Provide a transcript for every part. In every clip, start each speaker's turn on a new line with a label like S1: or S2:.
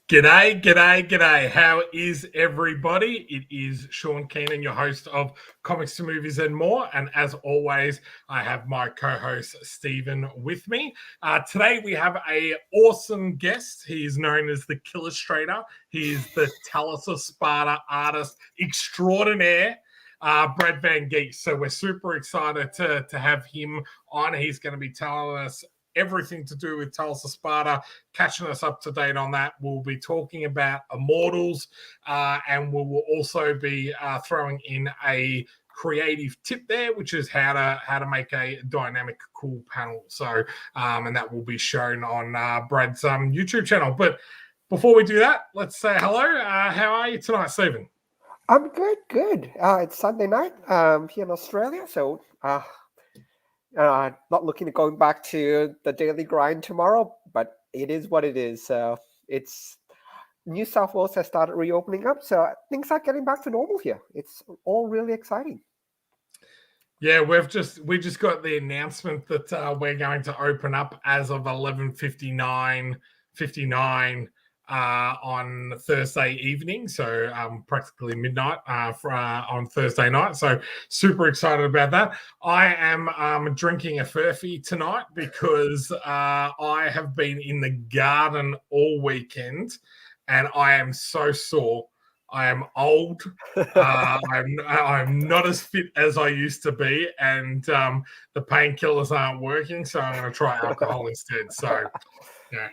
S1: G'day, g'day, g'day. How is everybody? It is Shaun Keenan, your host of Comics to Movies and More. And as always, I have my co-host Stephen with me. Today we have a awesome guest. He is known as the Killustrator. He is the Talos of Sparta artist extraordinaire. Brad Van Geest. So we're super excited to have him on. He's going to be telling us everything to do with Talos of Sparta, catching us up to date on that. We'll be talking about Immortals, and we will also be throwing in a creative tip there, which is how to make a dynamic, cool panel. So, and that will be shown on Brad's YouTube channel. But before we do that, let's say hello. How are you tonight, Stephen?
S2: I'm good. It's Sunday night here in Australia, so not looking at going back to the daily grind tomorrow, but it is what it is. It's New South Wales has started reopening up, so things are getting back to normal here. It's all really exciting.
S1: Yeah, we just got the announcement that we're going to open up as of 11:59 on Thursday evening, so practically midnight on Thursday night. So super excited about that. I am drinking a Furphy tonight because I have been in the garden all weekend, and I am so sore. I am old. I'm not as fit as I used to be, and the painkillers aren't working. So I'm going to try alcohol instead. So, yeah.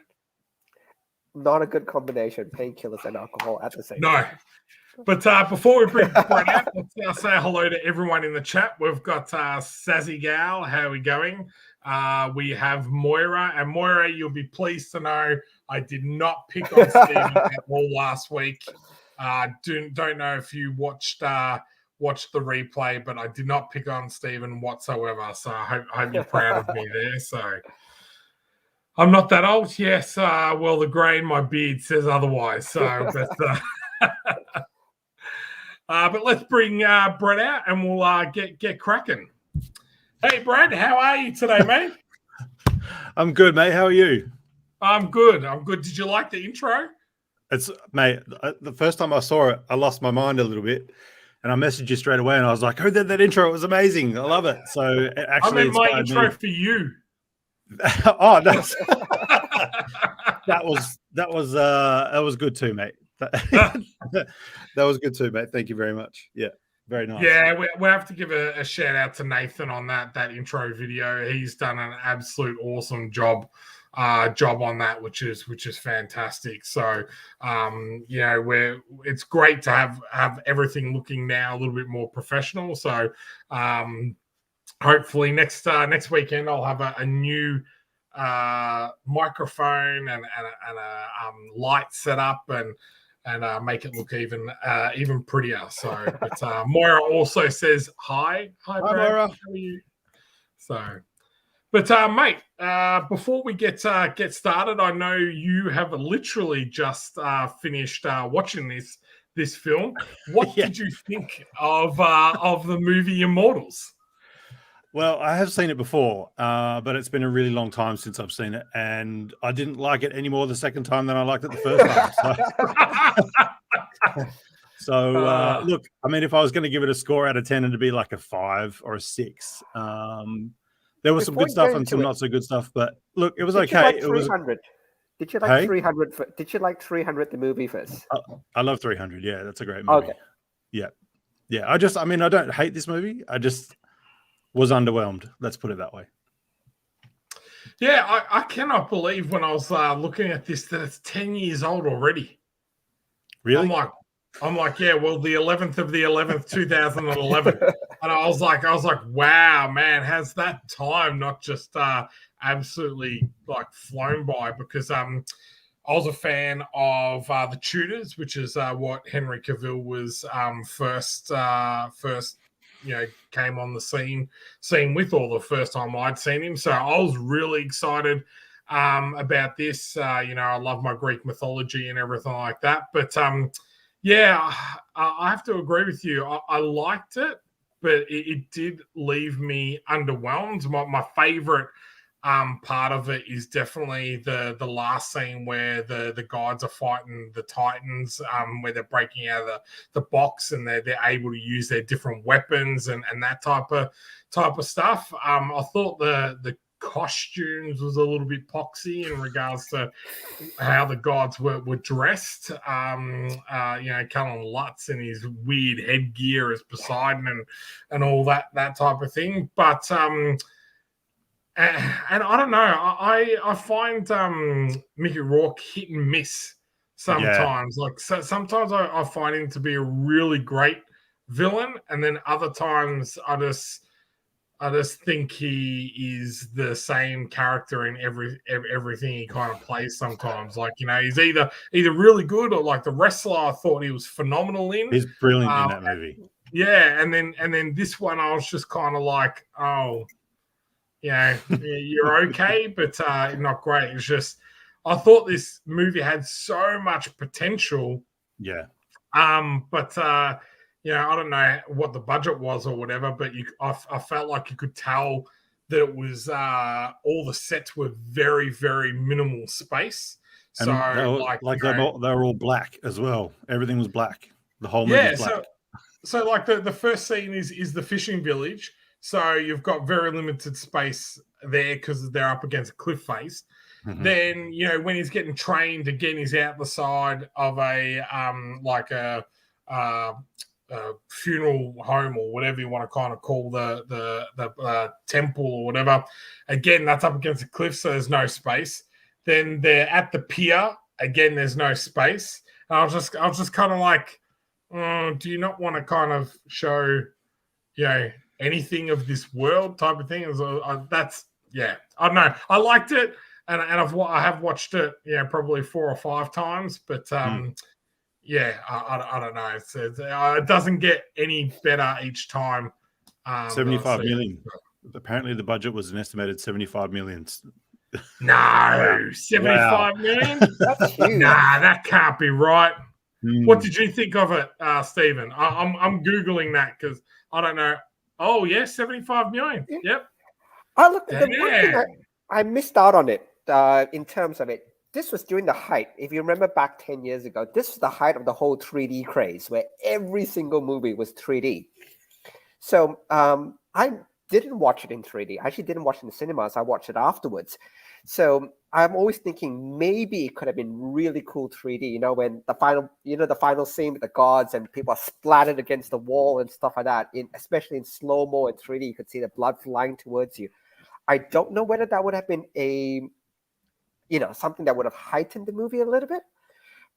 S2: Not a good combination, painkillers and alcohol at the same time.
S1: But before we bring Brad out, let's say hello to everyone in the chat. We've got Sazzy Gal. How are we going? We have Moira. And Moira, you'll be pleased to know I did not pick on Stephen at all last week. Don't know if you watched the replay, but I did not pick on Stephen whatsoever. So I hope you're proud of me there. So I'm not that old. Yes. Well, the grey in my beard says otherwise. So, but let's bring Brad out and we'll get cracking. Hey, Brad, how are you today, mate?
S3: I'm good, mate. How are you?
S1: I'm good. Did you like the intro?
S3: Mate, the first time I saw it, I lost my mind a little bit. And I messaged you straight away and I was like, oh, that intro, it was amazing. I love it. So it actually
S1: I meant my intro for you.
S3: Oh, that was good too, mate. That was good too, mate. Thank you very much. Yeah, very nice.
S1: Yeah, we have to give a shout out to Nathan on that intro video. He's done an absolute awesome job on that, which is fantastic. So it's great to have everything looking now a little bit more professional. So hopefully next weekend I'll have a new microphone and a light set up and make it look even prettier. So, but Moira also says hi. Hi, Brad.
S3: Moira.
S1: How are you? So, but mate, before we get started, I know you have literally just finished watching this film. What did you think of the movie Immortals?
S3: Well, I have seen it before, but it's been a really long time since I've seen it, and I didn't like it any more the second time than I liked it the first time. So look, I mean, if I was going to give it a score out of 10, it'd be like a 5 or a 6. There was some good stuff and some not so good stuff, but look, it was okay.
S2: It was 300. Did you like 300? Did you like 300 the movie first?
S3: I love 300. Yeah, that's a great movie. Okay. Yeah. I don't hate this movie. I just was underwhelmed. Let's put it that way.
S1: Yeah, I cannot believe when I was looking at this that it's 10 years old already.
S3: Really?
S1: I'm like, yeah, well, the 11th of the 11th, 2011. And I was like, wow, man, has that time not just absolutely like flown by? Because I was a fan of The Tudors, which is what Henry Cavill was first came on the scene with, or the first time I'd seen him. So I was really excited about this. I love my Greek mythology and everything like that. But I have to agree with you. I liked it, but it did leave me underwhelmed. My favorite part of it is definitely the last scene where the gods are fighting the Titans, where they're breaking out of the box and they're able to use their different weapons and that type of stuff. I thought the costumes was a little bit poxy in regards to how the gods were dressed. Callouts and his weird headgear as Poseidon and all that type of thing. But and I don't know. I find Mickey Rourke hit and miss sometimes. Like sometimes I find him to be a really great villain, and then other times I just think he is the same character in everything he kind of plays. Sometimes, like he's either really good or like the wrestler. I thought he was phenomenal in.
S3: He's brilliant in that movie.
S1: Yeah, and then this one I was just kind of like, oh. Yeah, you're okay, but not great. It's just I thought this movie had so much potential.
S3: Yeah.
S1: But I don't know what the budget was or whatever, but I felt like you could tell that it was all the sets were very, very minimal space. So
S3: and they were all black as well. Everything was black. The whole movie was black.
S1: So like the first scene is the fishing village. So you've got very limited space there because they're up against a cliff face. Mm-hmm. Then, when he's getting trained, again, he's out the side of a funeral home or whatever you want to kind of call the temple or whatever. Again, that's up against a cliff, so there's no space. Then they're at the pier. Again, there's no space. And I was just kind of like, do you not want to kind of show, anything of this world type of thing? I don't know. I liked it, and I have watched it, probably 4 or 5 times, but I don't know. It doesn't get any better each time.
S3: 75 million. Apparently, the budget was an estimated 75 million.
S1: No, 75 million? That's huge. Nah, that can't be right. What did you think of it, Stephen? I'm googling that because I don't know. Oh, yeah, 75 million. Yep.
S2: Look, the one thing I missed out on it in terms of it. This was during the height. If you remember back 10 years ago, this was the height of the whole 3D craze where every single movie was 3D. So I didn't watch it in 3D. I actually didn't watch it in the cinemas. I watched it afterwards. So I'm always thinking maybe it could have been really cool 3D, when the final scene with the gods and people are splattered against the wall and stuff like that, especially in slow-mo and 3D, you could see the blood flying towards you. I don't know whether that would have been something that would have heightened the movie a little bit,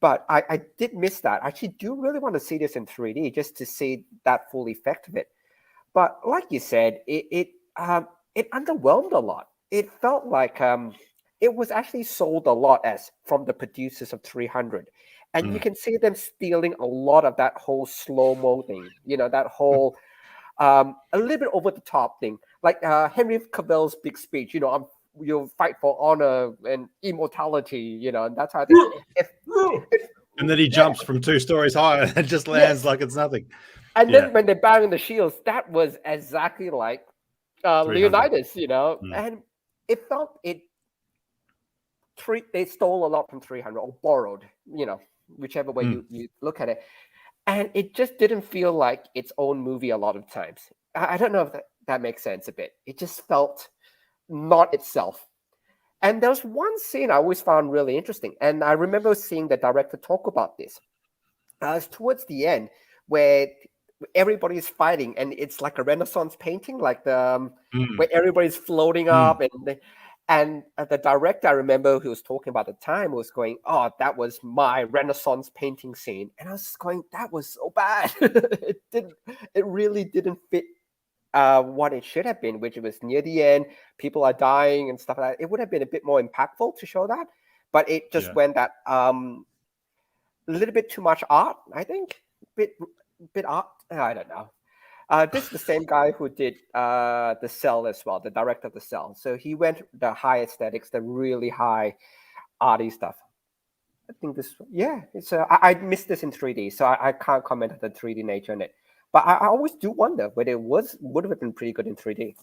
S2: but I did miss that. I actually do really want to see this in 3D just to see that full effect of it. But like you said, it underwhelmed a lot. It felt like it was actually sold a lot as from the producers of 300. And you can see them stealing a lot of that whole slow-mo thing, that whole a little bit over the top thing. Like Henry Cavill's big speech, you'll fight for honor and immortality, and that's how
S3: and then he jumps from 2 stories high and just lands like it's nothing.
S2: And then when they bang the shields, that was exactly like Leonidas, and it felt they stole a lot from 300 or borrowed, whichever way you look at it. And it just didn't feel like its own movie a lot of times. I don't know if that makes sense a bit. It just felt not itself. And there was one scene I always found really interesting. And I remember seeing the director talk about this. It's towards the end where everybody's fighting and it's like a Renaissance painting, like the where everybody's floating up and the director, I remember, who was talking about the time, was going, "Oh, that was my Renaissance painting scene," and I was just going, "That was so bad." It really didn't fit what it should have been, which was near the end, people are dying and stuff like that. It would have been a bit more impactful to show that, but it just went that a little bit too much art. I think bit art. I don't know. This is the same guy who did The Cell as well, the director of The Cell. So he went the high aesthetics, the really high arty stuff. I think this, it's I missed this in 3D, so I can't comment on the 3D nature in it. But I always do wonder whether it would have been pretty good in 3D.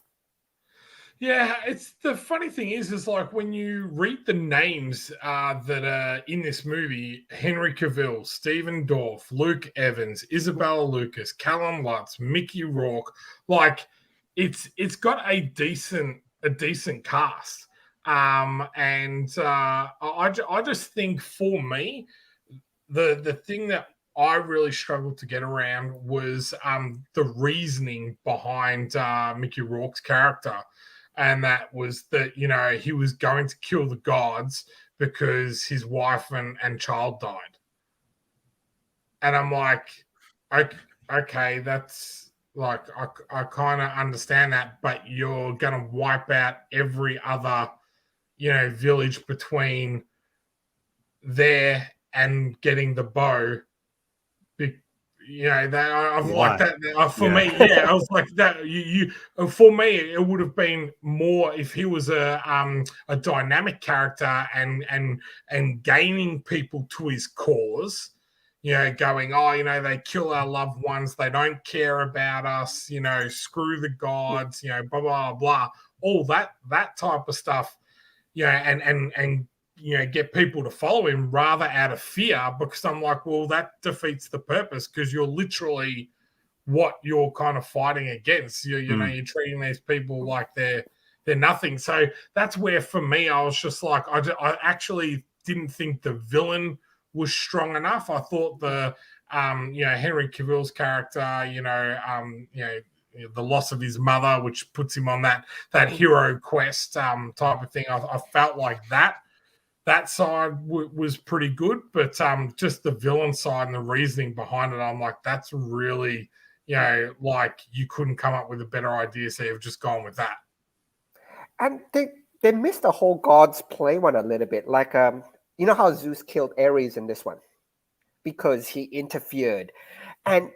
S1: Yeah, it's the funny thing is like when you read the names that are in this movie: Henry Cavill, Stephen Dorff, Luke Evans, Isabella Lucas, Callum Lutz, Mickey Rourke. Like, it's got a decent cast. And I just think for me, the thing that I really struggled to get around was the reasoning behind Mickey Rourke's character. And that was that, he was going to kill the gods because his wife and child died. And I'm like, okay, that's like, I kind of understand that, but you're going to wipe out every other, village between there and getting the bow. I've liked that for me. Yeah, I was like that. You for me, it would have been more if he was a dynamic character and gaining people to his cause. Going, they kill our loved ones, they don't care about us. Screw the gods. Blah blah blah. All that type of stuff. And get people to follow him rather out of fear, because I'm like, well, that defeats the purpose, because you're literally what you're kind of fighting against. You're treating these people like they're nothing. So that's where, for me, I was just like, I actually didn't think the villain was strong enough. I thought the Henry Cavill's character, the loss of his mother, which puts him on that hero quest type of thing. I felt like that side was pretty good, but just the villain side and the reasoning behind it, I'm like, that's really, like, you couldn't come up with a better idea, so you've just gone with that.
S2: And they missed the whole gods play one a little bit. Like, you know how Zeus killed Ares in this one? Because he interfered. And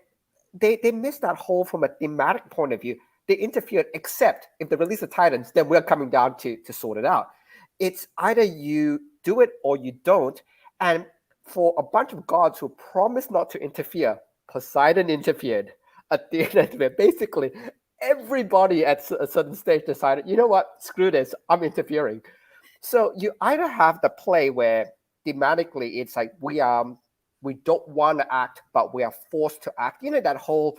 S2: they missed that whole from a thematic point of view. They interfered, except if they release the Titans, then we're coming down to sort it out. It's either you do it or you don't. And for a bunch of gods who promised not to interfere, Poseidon interfered at the end, where basically everybody at a certain stage decided, you know what, screw this, I'm interfering. So you either have the play where thematically it's like we don't want to act, but we are forced to act. That whole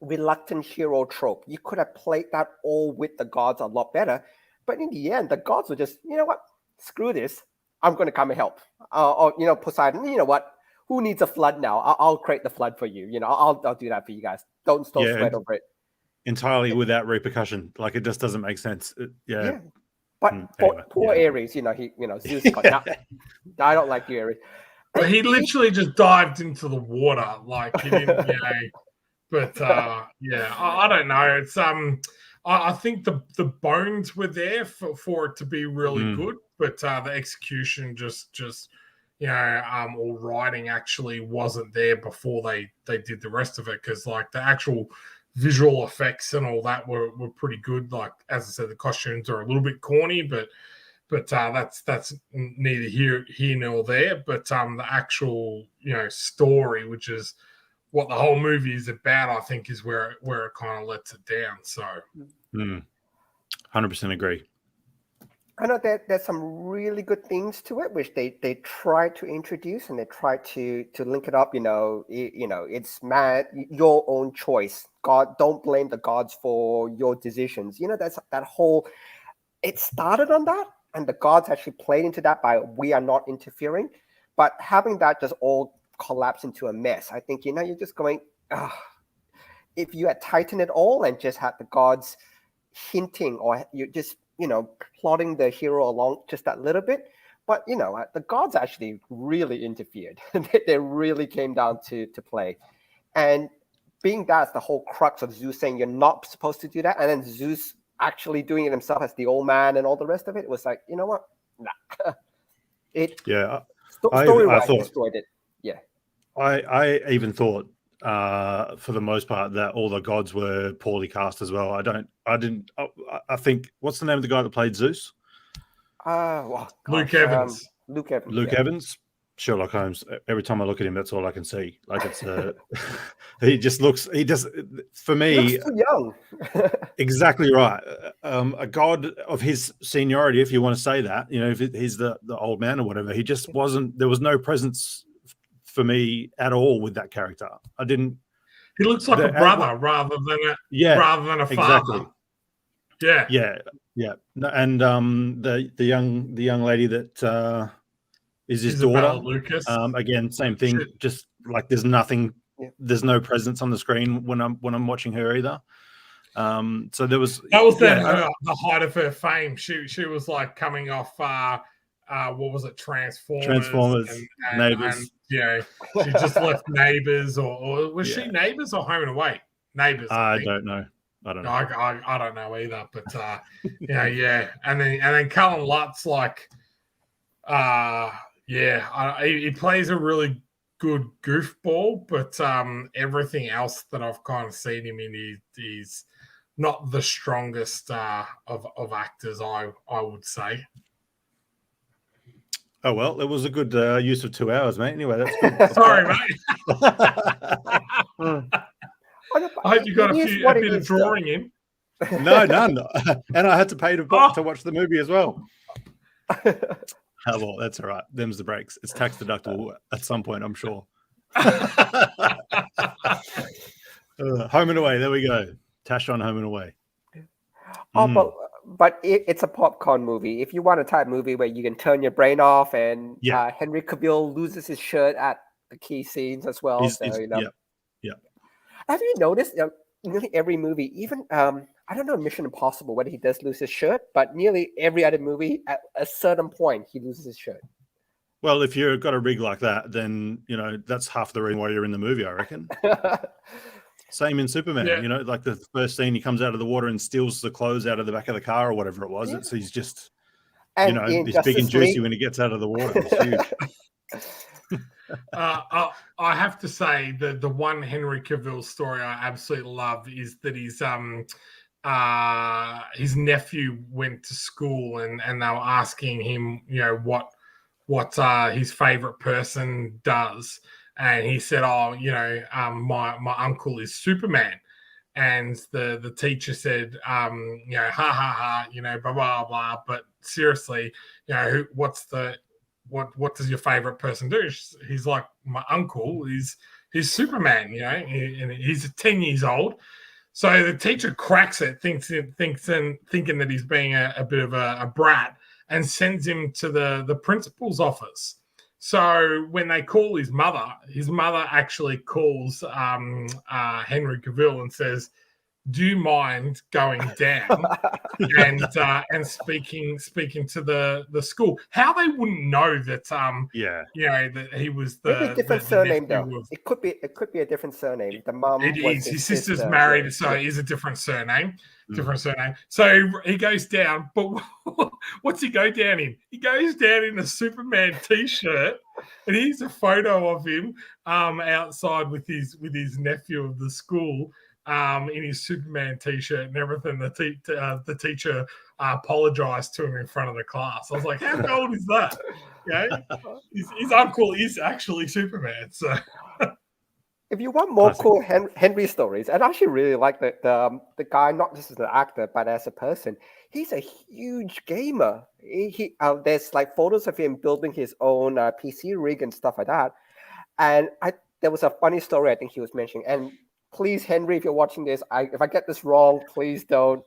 S2: reluctant hero trope. You could have played that all with the gods a lot better. But in the end, the gods were just, you know what, screw this, I'm going to come and help. Or Poseidon, you know what, who needs a flood now? I'll create the flood for you. I'll do that for you guys. Don't sweat over it.
S3: Entirely without repercussion. Like, it just doesn't make sense. Yeah.
S2: But anyway, poor Ares, Zeus got I don't like you, Ares.
S1: But he literally just dived into the water. Like, he didn't, But I don't know. It's I think the bones were there for it to be really good, but the execution just or writing actually wasn't there before they did the rest of it, because like the actual visual effects and all that were pretty good. Like, as I said, the costumes are a little bit corny, but that's neither here nor there. But the actual story, which is what the whole movie is about, I think is where it kind of lets it down. So
S3: 100% agree.
S2: I know that there's some really good things to it, which they try to introduce, and they try to link it up. It's your own choice. God, don't blame the gods for your decisions. That's that whole. It started on that, and the gods actually played into that by we are not interfering, but having that just all collapse into a mess. I think you're just going. If you had tightened it all and just had the gods hinting, or you just plotting the hero along just that little bit, but the gods actually really interfered. They really came down to play, and being that's the whole crux of Zeus saying you're not supposed to do that, and then Zeus actually doing it himself as the old man and all the rest of it, was like, you know what, nah. Story-wise destroyed it. Yeah,
S3: I even thought for the most part that all the gods were poorly cast as well. I think, what's the name of the guy that played Zeus?
S1: Luke Evans.
S3: Luke Evans. Sherlock Holmes. Every time I look at him, that's all I can see. Like it's he just looks. He just for me.
S2: He looks too young.
S3: Exactly right. A god of his seniority, if you want to say that, you know, if he's the old man or whatever, he just wasn't. There was no presence for me at all with that character. I didn't.
S1: He looks like a brother rather than a father.
S3: Exactly.
S1: Yeah.
S3: And the young lady that is his daughter,
S1: Lucas.
S3: Again, same thing. Just like there's nothing. Yeah. There's no presence on the screen when I'm watching her either. So there was
S1: the height of her fame. She was like coming off what was it, Transformers and Neighbours. And she just left Neighbours, or was she Neighbours or Home and Away? Neighbours.
S3: I don't know. I don't know.
S1: I don't know either. But and then Callouts, like he plays a really good goofball, but everything else that I've kind of seen him in, he's not the strongest of actors, I would say.
S3: Oh, well, it was a good use of 2 hours, mate. Anyway, that's good.
S1: Sorry, mate. I hope you got a bit of drawing in.
S3: No, none. And I had to pay to watch the movie as well. Oh, well, that's all right. Them's the breaks. It's tax deductible at some point, I'm sure. Home and Away. There we go. Tash on Home and Away.
S2: Oh, but it's a popcorn movie. If you want a type movie where you can turn your brain off, and Henry Cavill loses his shirt at the key scenes as well.
S3: Yeah.
S2: Have you noticed nearly every movie, even I don't know Mission Impossible whether he does lose his shirt, but nearly every other movie at a certain point he loses his shirt.
S3: Well, if you've got a rig like that, then that's half the reason why you're in the movie, I reckon. Same in Superman, like the first scene, he comes out of the water and steals the clothes out of the back of the car or whatever it was. Yeah. He's just, he's big and juicy when he gets out of the water. It's huge.
S1: I have to say that the one Henry Cavill story I absolutely love is that his nephew went to school and they were asking him, what his favorite person does. And he said, my uncle is Superman. And the teacher said, ha, ha, ha, blah, blah, blah. But seriously, what does your favorite person do? He's like, my uncle he's Superman, and he's 10 years old. So the teacher cracks it, thinking that he's being a bit of a brat, and sends him to the principal's office. So when they call his mother actually calls Henry Cavill and says, "Do you mind going down and speaking to the school?" How they wouldn't know that that he was
S2: maybe different surname though. It could be a different surname. The mom
S1: his sister's married, so it is a different surname. So he goes down, but what's he go down in? He goes down in a Superman t-shirt, and here's a photo of him outside with his nephew of the school. In his Superman t-shirt and everything. The teacher apologized to him in front of the class. I was like, how old is that? His uncle is actually Superman. So
S2: if you want more cool Henry stories, and I actually really like the guy, not just as an actor, but as a person. He's a huge gamer. There's like photos of him building his own PC rig and stuff like that. And there was a funny story I think he was mentioning. And please, Henry, if you're watching this, if I get this wrong, please don't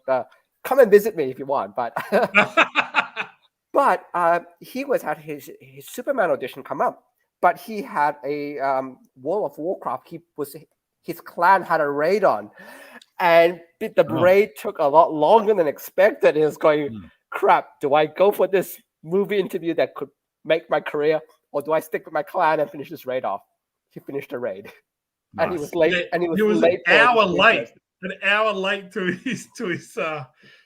S2: come and visit me if you want. But he was at his Superman audition come up, but he had a World of Warcraft. His clan had a raid on, and the raid took a lot longer than expected. He was going, crap, do I go for this movie interview that could make my career, or do I stick with my clan and finish this raid off? He finished the raid. Nice. And he was late. And he was late. An
S1: hour late to his.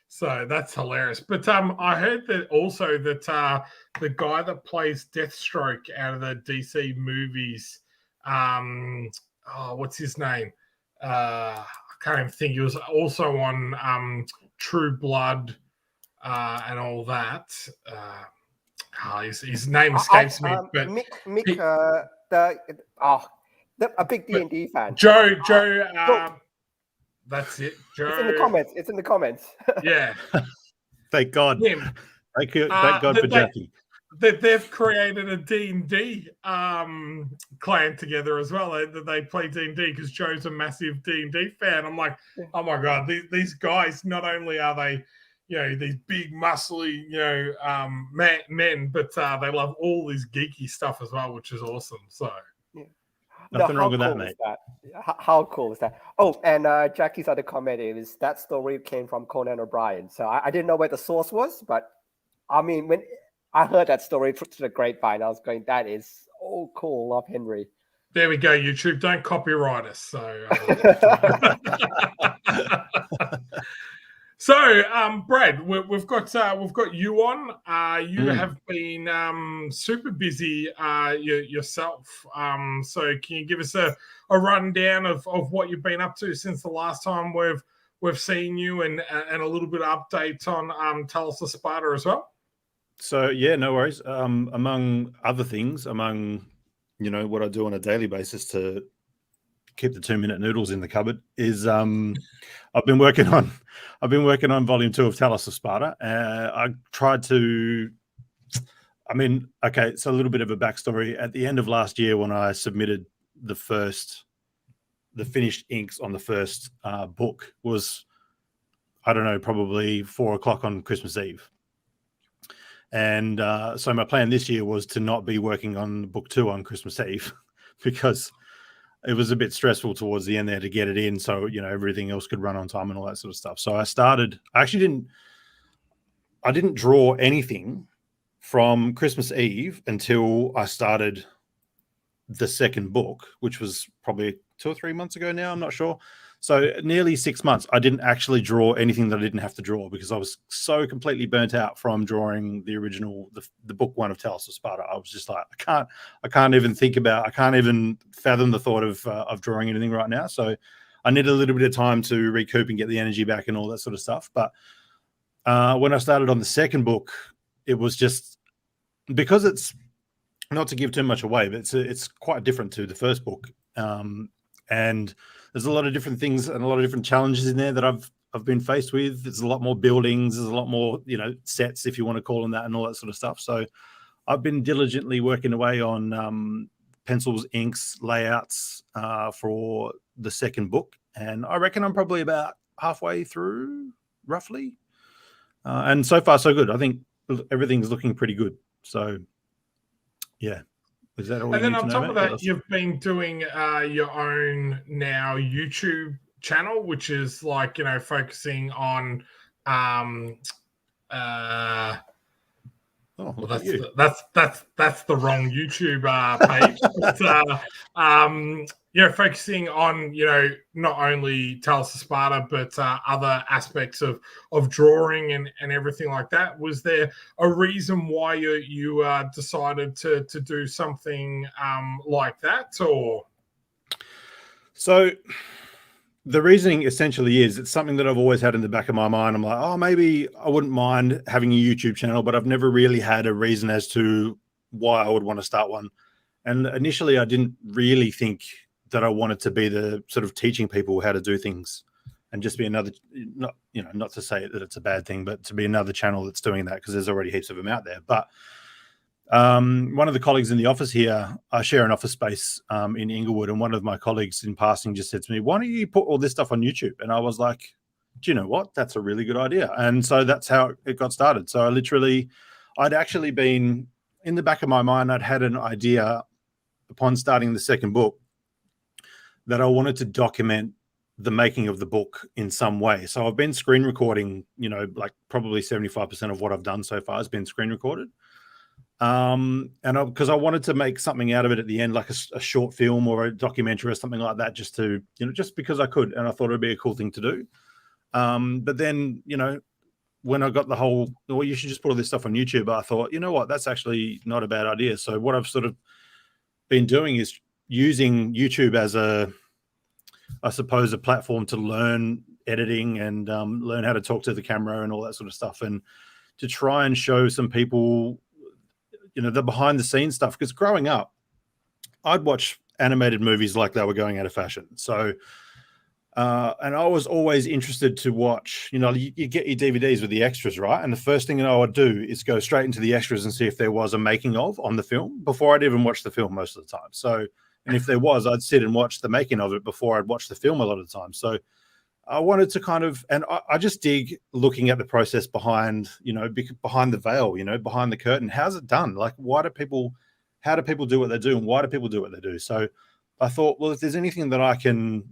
S1: So that's hilarious. But I heard that also that the guy that plays Deathstroke out of the DC movies, what's his name? I can't even think. He was also on True Blood and all that. His name escapes me, but
S2: Mick,
S1: he-
S2: a big D&D fan.
S1: Joe, that's it. Joe.
S2: It's in the comments. It's in the comments.
S1: Yeah.
S3: Thank God.
S1: Him.
S3: Thank God for Jackie.
S1: They've created a D&D clan together as well. They play D&D because Joe's a massive D&D fan. I'm like, oh my God, these guys, not only are they, these big, muscly, men, but they love all this geeky stuff as well, which is awesome. So,
S3: nothing wrong with that, mate.
S2: How cool is that? Oh, and Jackie's other comment is that story came from Conan O'Brien. So I didn't know where the source was, but I mean, when I heard that story through the grapevine, I was going, that is so cool. Love Henry.
S1: There we go, YouTube. Don't copyright us. So, Brad, we've got you on. You have been super busy yourself. So can you give us a rundown of what you've been up to since the last time we've seen you, and a little bit of updates on Talos of Sparta as well?
S3: So yeah, no worries. Among other things, what I do on a daily basis to keep the 2-minute noodles in the cupboard is I've been working on volume 2 of Talos of Sparta. I tried to, okay, so a little bit of a backstory. At the end of last year, when I submitted the finished inks on the first book, was, I don't know, probably 4 o'clock on Christmas Eve. And so my plan this year was to not be working on book 2 on Christmas Eve because it was a bit stressful towards the end there to get it in, so everything else could run on time and all that sort of stuff. So I didn't draw anything from Christmas Eve until I started the second book, which was probably 2 or 3 months ago now, I'm not sure. So nearly 6 months, I didn't actually draw anything that I didn't have to draw because I was so completely burnt out from drawing the original, the book 1 of Talos of Sparta. I was just like, I can't even fathom the thought of drawing anything right now. So I need a little bit of time to recoup and get the energy back and all that sort of stuff. But when I started on the second book, it was just because it's, not to give too much away, but it's quite different to the first book. And there's a lot of different things and a lot of different challenges in there that I've been faced with. There's a lot more buildings. There's a lot more, sets, if you want to call them that, and all that sort of stuff. So I've been diligently working away on pencils, inks, layouts for the second book. And I reckon I'm probably about halfway through, roughly. And so far, so good. I think everything's looking pretty good. So, yeah. Is that all?
S1: And then on top of that, you've been doing your own now YouTube channel, which is like, focusing on well, that's the wrong YouTube page. But, focusing on not only Talos of Sparta but other aspects of drawing and everything like that. Was there a reason why you decided to do something like that, or?
S3: So the reasoning essentially is it's something that I've always had in the back of my mind. I'm like, oh, maybe I wouldn't mind having a YouTube channel, but I've never really had a reason as to why I would want to start one. And initially, I didn't really think that I wanted to be the sort of teaching people how to do things and just be another, not to say that it's a bad thing, but to be another channel that's doing that, because there's already heaps of them out there. But one of the colleagues in the office here, I share an office space in Inglewood, and one of my colleagues in passing just said to me, why don't you put all this stuff on YouTube? And I was like, do you know what? That's a really good idea. And so that's how it got started. So I'd actually been, in the back of my mind, I'd had an idea upon starting the second book that I wanted to document the making of the book in some way. So I've been screen recording, like probably 75% of what I've done so far has been screen recorded. And because I wanted to make something out of it at the end, like a short film or a documentary or something like that, just to, just because I could, and I thought it'd be a cool thing to do. But then, when I got the whole, well, you should just put all this stuff on YouTube, I thought, you know what, that's actually not a bad idea. So what I've sort of been doing is using YouTube as I suppose, a platform to learn editing and learn how to talk to the camera and all that sort of stuff, and to try and show some people the behind the scenes stuff. Because growing up, I'd watch animated movies like they were going out of fashion. So, and I was always interested to watch, you get your DVDs with the extras, right? And the first thing that I would do is go straight into the extras and see if there was a making of on the film before I'd even watch the film most of the time. So, and if there was, I'd sit and watch the making of it before I'd watch the film a lot of the time. So I wanted to kind of, and I just dig looking at the process behind, behind the veil, behind the curtain. How's it done? Like, how do people do what they do, and why do people do what they do? So I thought, well, if there's anything that I can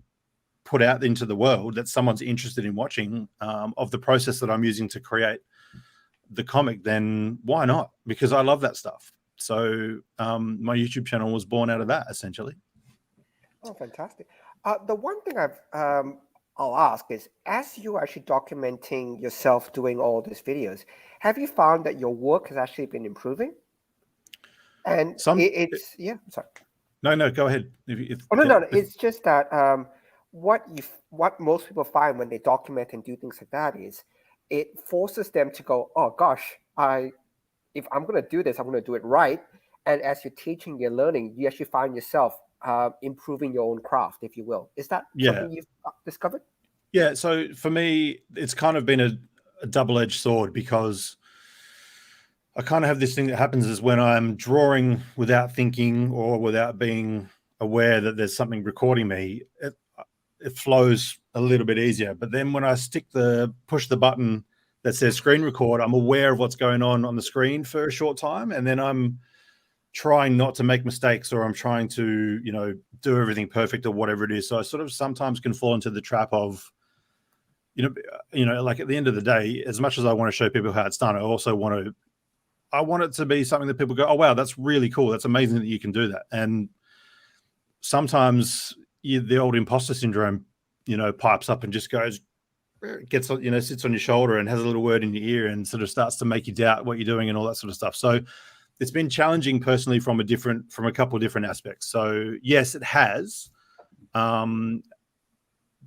S3: put out into the world that someone's interested in watching, of the process that I'm using to create the comic, then why not? Because I love that stuff. So my YouTube channel was born out of that, essentially.
S2: Oh, fantastic. The one thing I'll ask is, as you actually documenting yourself doing all these videos, have you found that your work has actually been improving? And it's sorry.
S3: No, go ahead.
S2: No. It's just that what most people find when they document and do things like that is it forces them to go, oh gosh, if I'm going to do this, I'm going to do it right. And as you're teaching, you're learning, you actually find yourself improving your own craft, if you will. Is that something you've discovered?
S3: Yeah. So for me, it's kind of been a double-edged sword, because I kind of have this thing that happens is when I'm drawing without thinking or without being aware that there's something recording me, it flows a little bit easier. But then when I push the button that says screen record, I'm aware of what's going on the screen for a short time. And then I'm trying not to make mistakes, or I'm trying to, do everything perfect or whatever it is. So I sort of sometimes can fall into the trap of, like at the end of the day, as much as I want to show people how it's done, I also want it to be something that people go, oh, wow, that's really cool. That's amazing that you can do that. And sometimes the old imposter syndrome, pipes up and just goes, sits on your shoulder and has a little word in your ear and sort of starts to make you doubt what you're doing and all that sort of stuff. So it's been challenging personally from a couple of different aspects. So yes, it has,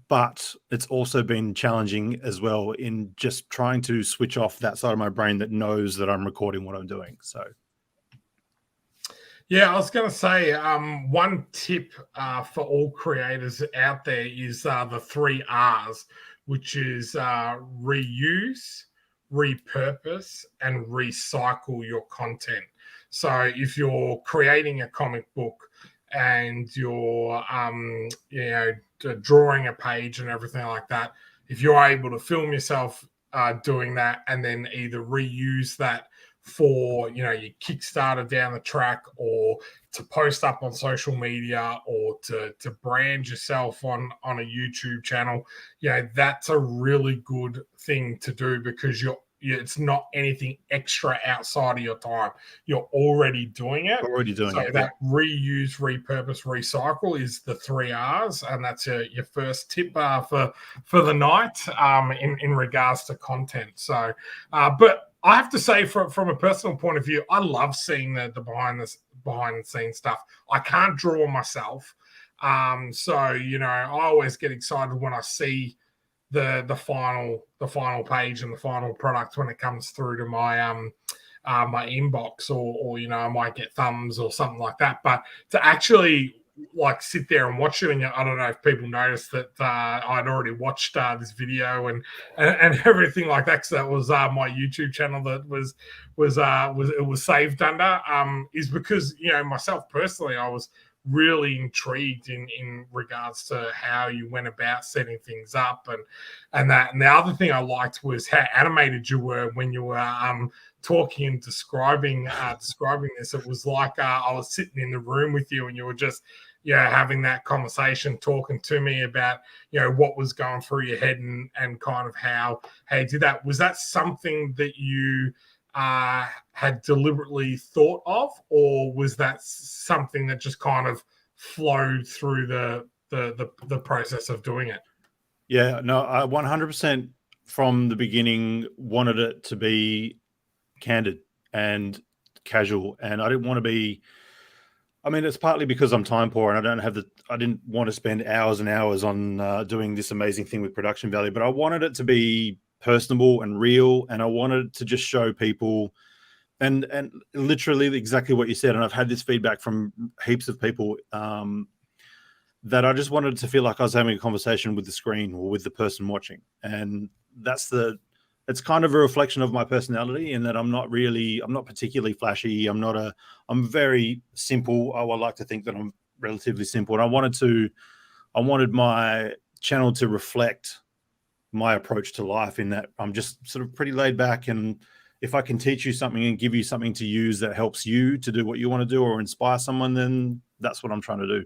S3: but it's also been challenging as well in just trying to switch off that side of my brain that knows that I'm recording what I'm doing. So.
S1: Yeah, I was going to say, one tip for all creators out there is the 3 R's, which is reuse, repurpose, and recycle your content. So if you're creating a comic book and you're, drawing a page and everything like that, if you're able to film yourself doing that and then either reuse that for your Kickstarter down the track, or to post up on social media, or to brand yourself on a YouTube channel, that's a really good thing to do, because it's not anything extra outside of your time. You're already doing it. So that reuse, repurpose, recycle is the 3 R's, and that's your first tip for the night in regards to content. So, but I have to say, from a personal point of view, I love seeing the behind the scenes stuff. I can't draw myself, so I always get excited when I see the final page and the final product when it comes through to my my inbox, or I might get thumbs or something like that. But to actually sit there and watch it, and I don't know if people noticed that I'd already watched this video and everything like that, because that was my YouTube channel that was saved under, is because myself personally, I was really intrigued in regards to how you went about setting things up and that. And the other thing I liked was how animated you were when you were talking and describing this. It was like I was sitting in the room with you, and you were just having that conversation, talking to me about what was going through your head and kind of how you did that. Was that something that you had deliberately thought of, or was that something that just kind of flowed through the process of doing it?
S3: Yeah, no, I 100% from the beginning wanted it to be candid and casual, and I didn't want to be. I mean, it's partly because I'm time poor and I didn't want to spend hours and hours on doing this amazing thing with production value, but I wanted it to be personable and real, and I wanted to just show people And literally exactly what you said. And I've had this feedback from heaps of people that I just wanted to feel like I was having a conversation with the screen or with the person watching. And it's kind of a reflection of my personality in that I'm not particularly flashy. I'm very simple. I would like to think that I'm relatively simple. And I wanted my channel to reflect my approach to life in that I'm just sort of pretty laid back, and if I can teach you something and give you something to use that helps you to do what you want to do or inspire someone, then that's what I'm trying to do.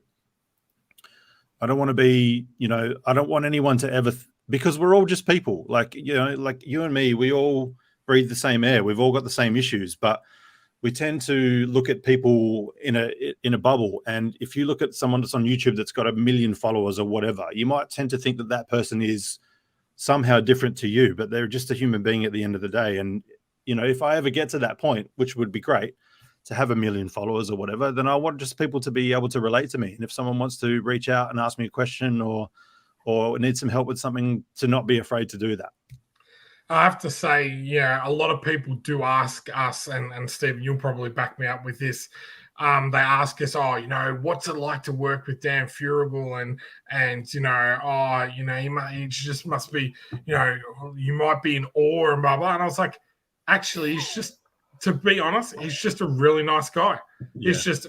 S3: I don't want to be, I don't want anyone to ever, because we're all just people. Like you and me, we all breathe the same air. We've all got the same issues, but we tend to look at people in a bubble. And if you look at someone that's on YouTube that's got 1 million followers or whatever, you might tend to think that that person is somehow different to you, but they're just a human being at the end of the day. And if I ever get to that point, which would be great, to have 1 million followers or whatever, then I want just people to be able to relate to me. And if someone wants to reach out and ask me a question or need some help with something, to not be afraid to do that.
S1: I have to say, a lot of people do ask us, and Stephen, you'll probably back me up with this. They ask us, what's it like to work with Dan Furable? And he just must be, you might be in awe and blah, blah. And I was like, actually, he's just, to be honest, he's just a really nice guy. Yeah. He's just,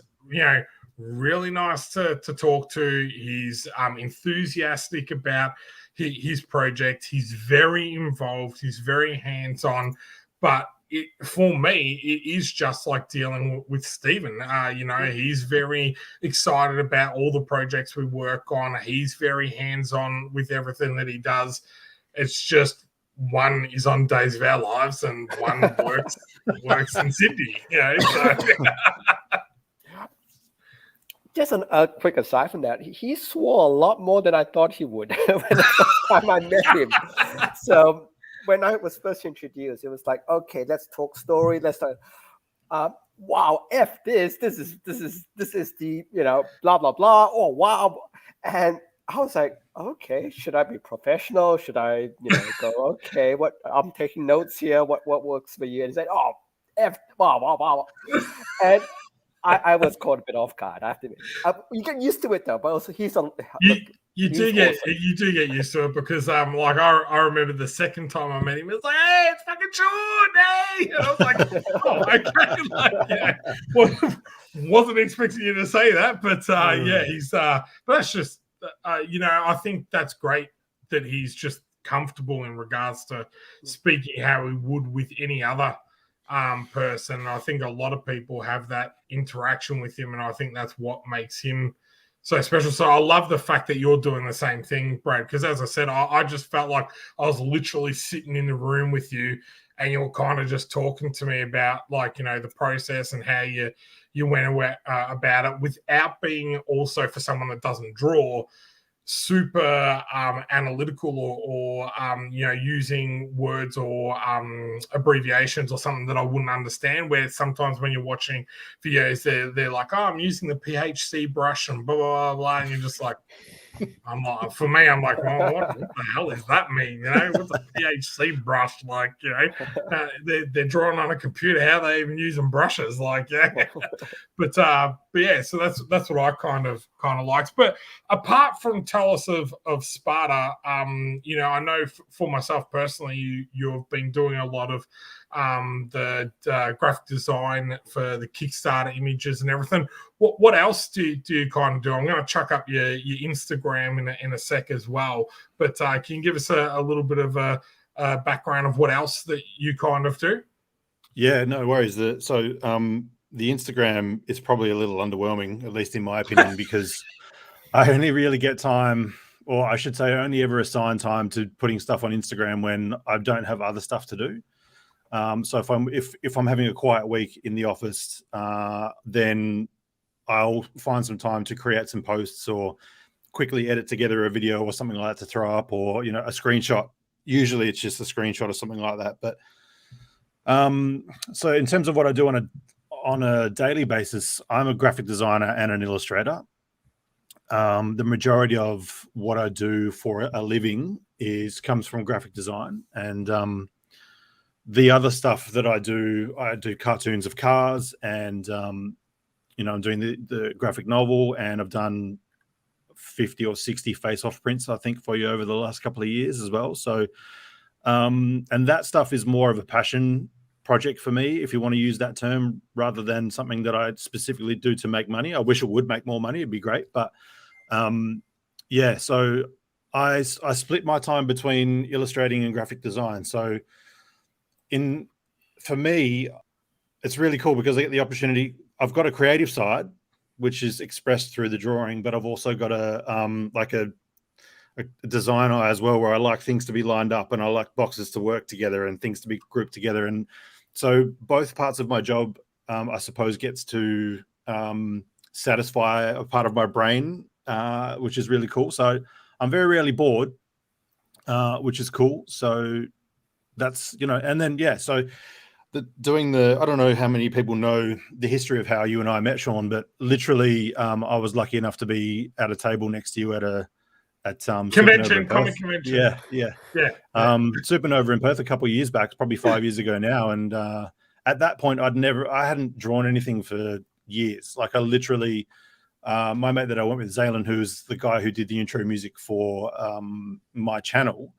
S1: really nice to talk to. He's enthusiastic about his project. He's very involved. He's very hands-on. But for me, it is just like dealing with Stephen. He's very excited about all the projects we work on. He's very hands-on with everything that he does. It's just one is on Days of Our Lives and one works in Sydney. So.
S2: Just a quick aside from that, he swore a lot more than I thought he would when the first time I met him. So when I was first introduced, it was like, okay, let's talk story. Let's talk. Wow, F this. This is the blah blah blah. Oh wow, and I was like, okay, should I be professional? Should I go? Okay, what I'm taking notes here. What works for you? And he said, oh F wow wow wow, and I was caught a bit off guard. I have to admit. You get used to it though, but also
S1: you do get used to it because I remember the second time I met him, it was like, hey, it's fucking Shaun, hey, and I was like, oh, okay, wasn't expecting you to say that, but he's but that's just I think that's great that he's just comfortable in regards to speaking how he would with any other person. I think a lot of people have that interaction with him, and I think that's what makes him so special. So I love the fact that you're doing the same thing, Brad, because as I said, I just felt like I was literally sitting in the room with you and you were kind of just talking to me about the process and how you went about it without being also, for someone that doesn't draw, super analytical or using words or abbreviations or something that I wouldn't understand, where sometimes when you're watching videos they're like, oh, I'm using the PHC brush and blah blah blah, and you're just like, I'm like, well, what the hell does that mean? What's a PHC brush like? They're drawing on a computer. How are they even using brushes? But yeah. So that's what I kind of liked. But apart from Talos of Sparta, I know for myself personally, you've been doing a lot of the graphic design for the Kickstarter images and everything. What else do you kind of do? I'm going to chuck up your Instagram in a sec as well. But can you give us a little bit of a background of what else that you kind of do?
S3: Yeah, no worries. The Instagram is probably a little underwhelming, at least in my opinion, because I only really get time, or I should say I only ever assign time to putting stuff on Instagram when I don't have other stuff to do. So if I'm having a quiet week in the office, then I'll find some time to create some posts or quickly edit together a video or something like that to throw up, or a screenshot. Usually it's just a screenshot or something like that. But so in terms of what I do on a daily basis, I'm a graphic designer and an illustrator. The majority of what I do for a living comes from graphic design, and the other stuff that I do cartoons of cars, and you know, I'm doing the graphic novel, and I've done 50 or 60 face-off prints, I think, for you over the last couple of years as well. So, and that stuff is more of a passion project for me, if you want to use that term, rather than something that I specifically do to make money. I wish it would make more money; it'd be great. But yeah, so I split my time between illustrating and graphic design. So, for me, it's really cool because I get the opportunity. I've got a creative side, which is expressed through the drawing, but I've also got a design eye as well, where I like things to be lined up, and I like boxes to work together and things to be grouped together. And so both parts of my job, I suppose, gets to satisfy a part of my brain, which is really cool. So I'm very rarely bored, which is cool. So that's, you know, and then, yeah, so I don't know how many people know the history of how you and I met, Shaun, but literally I was lucky enough to be at a table next to you at
S1: convention, comic convention.
S3: Yeah. Supernova in Perth a couple of years back, probably 5 years ago now. And at that point, I hadn't drawn anything for years. Like, I literally, my mate that I went with, Zaylan, who's the guy who did the intro music for my channel,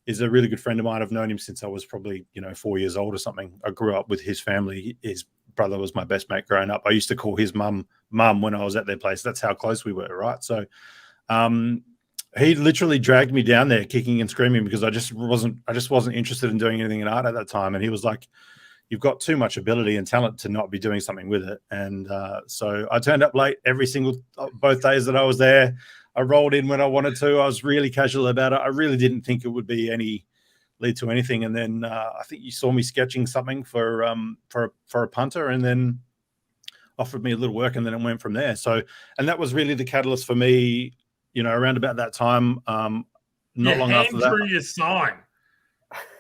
S3: is a really good friend of mine. I've known him since I was probably, 4 years old or something. I grew up with his family. His brother was my best mate growing up. I used to call his mum when I was at their place. That's how close we were, right? So he literally dragged me down there kicking and screaming because I just wasn't interested in doing anything in art at that time. And he was like, "You've got too much ability and talent to not be doing something with it." And so I turned up late both days that I was there. I rolled in when I wanted to. I was really casual about it. I really didn't think it would be lead to anything. And then I think you saw me sketching something for a punter, and then offered me a little work, and then it went from there. So, and that was really the catalyst for me, around about that time. Not long after that,
S1: drew your sign.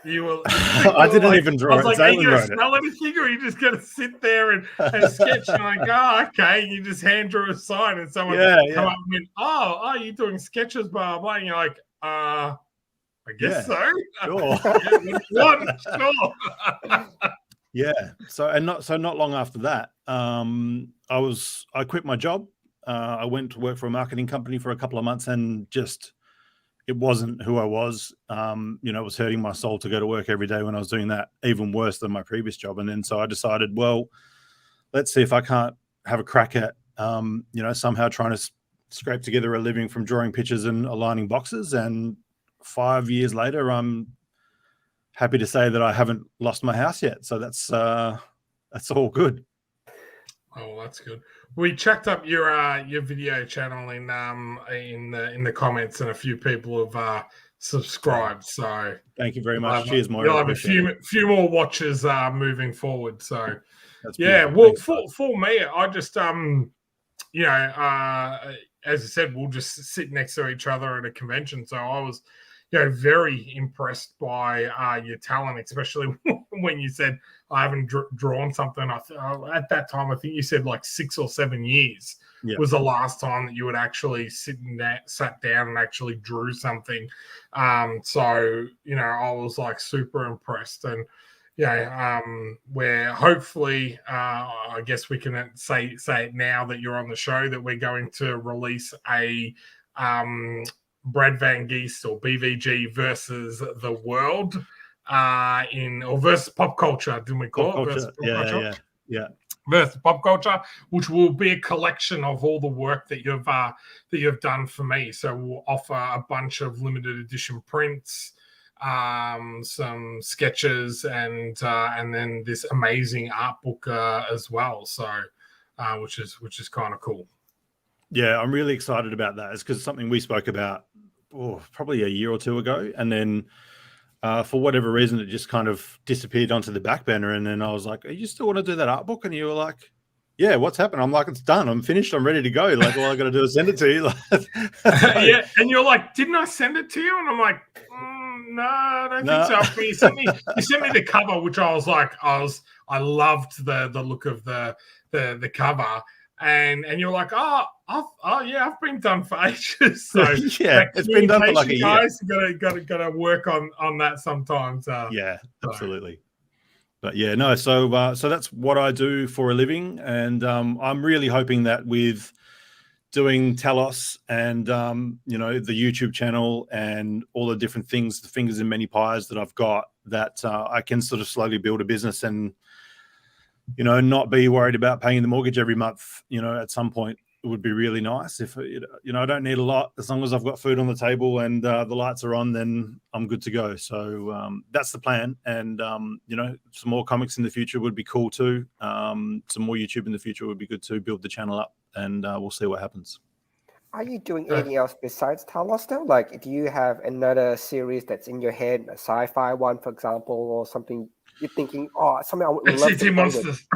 S3: I didn't even draw it.
S1: Like, are you going to spell anything, or are you just going to sit there and sketch? And I go, okay. And you just hand draw a sign, and someone come up and went, oh, you're doing sketches, blah, blah. And you're like, I guess so. Sure. Sure.
S3: Yeah. So not long after that, I quit my job. I went to work for a marketing company for a couple of months, and just, it wasn't who I was. It was hurting my soul to go to work every day when I was doing that, even worse than my previous job. And then so I decided, well, let's see if I can't have a crack at, somehow trying to scrape together a living from drawing pictures and aligning boxes. And 5 years later, I'm happy to say that I haven't lost my house yet. So that's all good.
S1: Oh, that's good. We checked up your video channel in the comments, and a few people have subscribed. So
S3: thank you very much. Cheers, Moira.
S1: You'll have a few more watches moving forward. So
S3: that's
S1: yeah, well, for me, I just as I said, we'll just sit next to each other at a convention. So I was, very impressed by your talent, especially when you said I haven't drawn something. At that time, I think you said like 6 or 7 years was the last time that you would actually sat down and actually drew something. So, I was like super impressed. And where hopefully, I guess we can say it now that you're on the show, that we're going to release a Brad Van Geest or BVG versus the world versus pop culture, didn't we call it? Versus pop culture?
S3: Yeah.
S1: Versus pop culture, which will be a collection of all the work that you've done for me. So we'll offer a bunch of limited edition prints, some sketches, and then this amazing art book as well. So which is kind of cool.
S3: Yeah, I'm really excited about that. It's because it's something we spoke about probably a year or two ago, and then for whatever reason it just kind of disappeared onto the back burner. And then I was like, "You still want to do that art book?" And you were like, "Yeah, what's happened?" I'm like, "It's done. I'm finished. I'm ready to go." Like, all I got to do is send it to you.
S1: Yeah, and you're like, "Didn't I send it to you?" And I'm like, "No, I don't think so." You sent me the cover, which I was like, I loved the look of the cover. And you're like, I've been done for ages. So
S3: yeah, it's been done for like a year.
S1: Guys, got to work on that sometimes.
S3: Yeah, absolutely. But yeah, no. So that's what I do for a living, and I'm really hoping that with doing Talos and the YouTube channel and all the different things, the fingers in many pies that I've got, that I can sort of slowly build a business and not be worried about paying the mortgage every month. At some point, it would be really nice if I don't need a lot. As long as I've got food on the table and the lights are on, then I'm good to go. So that's the plan. And some more comics in the future would be cool too. Some more YouTube in the future would be good to build the channel up, and we'll see what happens.
S2: Are you doing anything else besides Talos though? Like, do you have another series that's in your head, a sci-fi one, for example, or something you're thinking, oh, something I would love to play
S1: Monsters.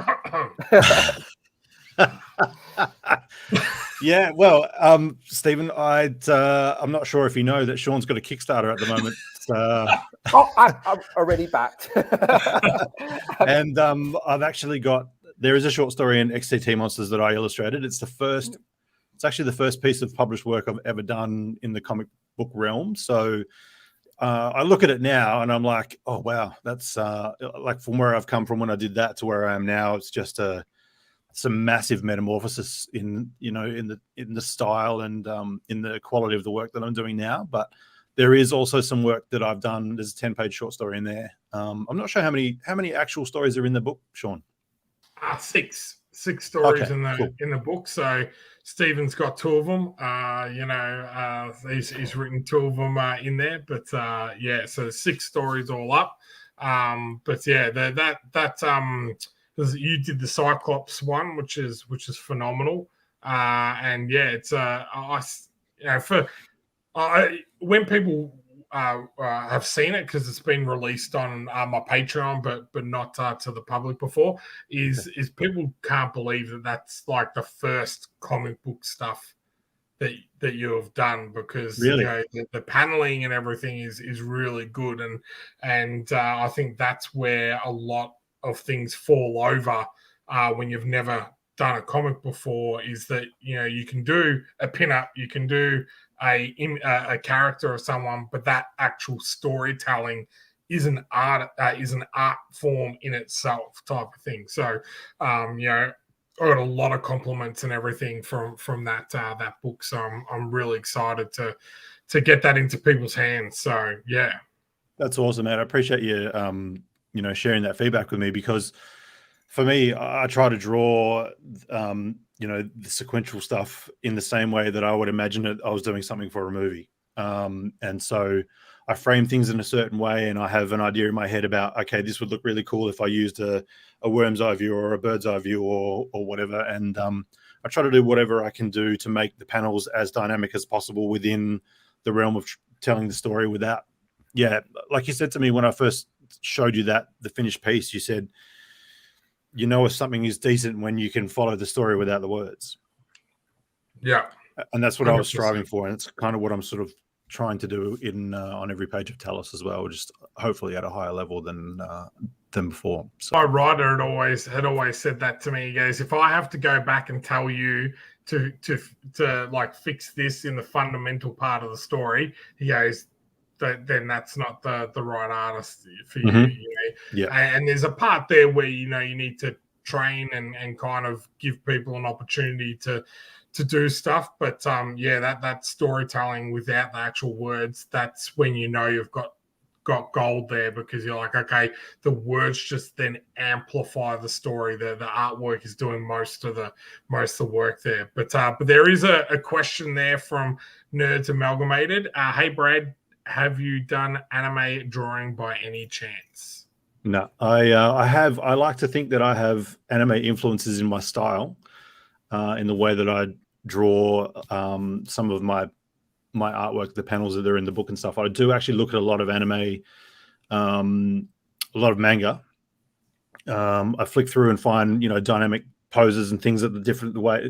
S3: Yeah, well, Stephen, I'm not sure if you know that Sean's got a Kickstarter at the moment.
S2: I'm already backed.
S3: And I've actually there is a short story in XTT Monsters that I illustrated. It's actually the first piece of published work I've ever done in the comic book realm. So I look at it now and I'm like, oh wow, that's like from where I've come from when I did that to where I am now. It's just some massive metamorphosis in the style and in the quality of the work that I'm doing now. But there is also some work that I've done. There's a 10-page short story in there. I'm not sure how many actual stories are in the book, Sean.
S1: Six stories
S3: okay,
S1: in the book. So Stephen's got 2 of them. He's written 2 of them in there. But so 6 stories all up. But yeah, you did the Cyclops one, which is phenomenal. And yeah, it's when people have seen it, because it's been released on my Patreon, but not to the public before, is people can't believe that that's like the first comic book stuff that you have done, because
S3: really?
S1: The paneling and everything is really good, and I think that's where a lot of things fall over when you've never done a comic before, is that you can do a pin-up, you can do a character of someone, but that actual storytelling is an art form in itself, type of thing. So I got a lot of compliments and everything from that book, so I'm really excited to get that into people's hands. So yeah,
S3: that's awesome, man. I appreciate you sharing that feedback with me, because for me, I try to draw the sequential stuff in the same way that I would imagine it I was doing something for a movie. And so I frame things in a certain way, and I have an idea in my head about, okay, this would look really cool if I used a worm's eye view or a bird's eye view or whatever. And I try to do whatever I can do to make the panels as dynamic as possible within the realm of telling the story without, like you said to me when I first showed you the finished piece, you said, if something is decent when you can follow the story without the words.
S1: Yeah.
S3: And that's what
S1: 100%.
S3: I was striving for. And it's kind of what I'm sort of trying to do on every page of Talos as well, just hopefully at a higher level than before. So.
S1: My writer had always said that to me. He goes, if I have to go back and tell you to like fix this in the fundamental part of the story, he goes, then that's not the right artist for you.
S3: Yeah.
S1: And there's a part there where you need to train and kind of give people an opportunity to do stuff, but that storytelling without the actual words, that's when you've got gold there, because you're like, okay, the words just then amplify the story. The artwork is doing most of the work there. But there is a question there from Nerds Amalgamated. Hey Brad, have you done anime drawing by any chance?
S3: No, I have. I like to think that I have anime influences in my style, in the way that I draw some of my artwork, the panels that are in the book and stuff. I do actually look at a lot of anime, a lot of manga. I flick through and find dynamic poses and things that the way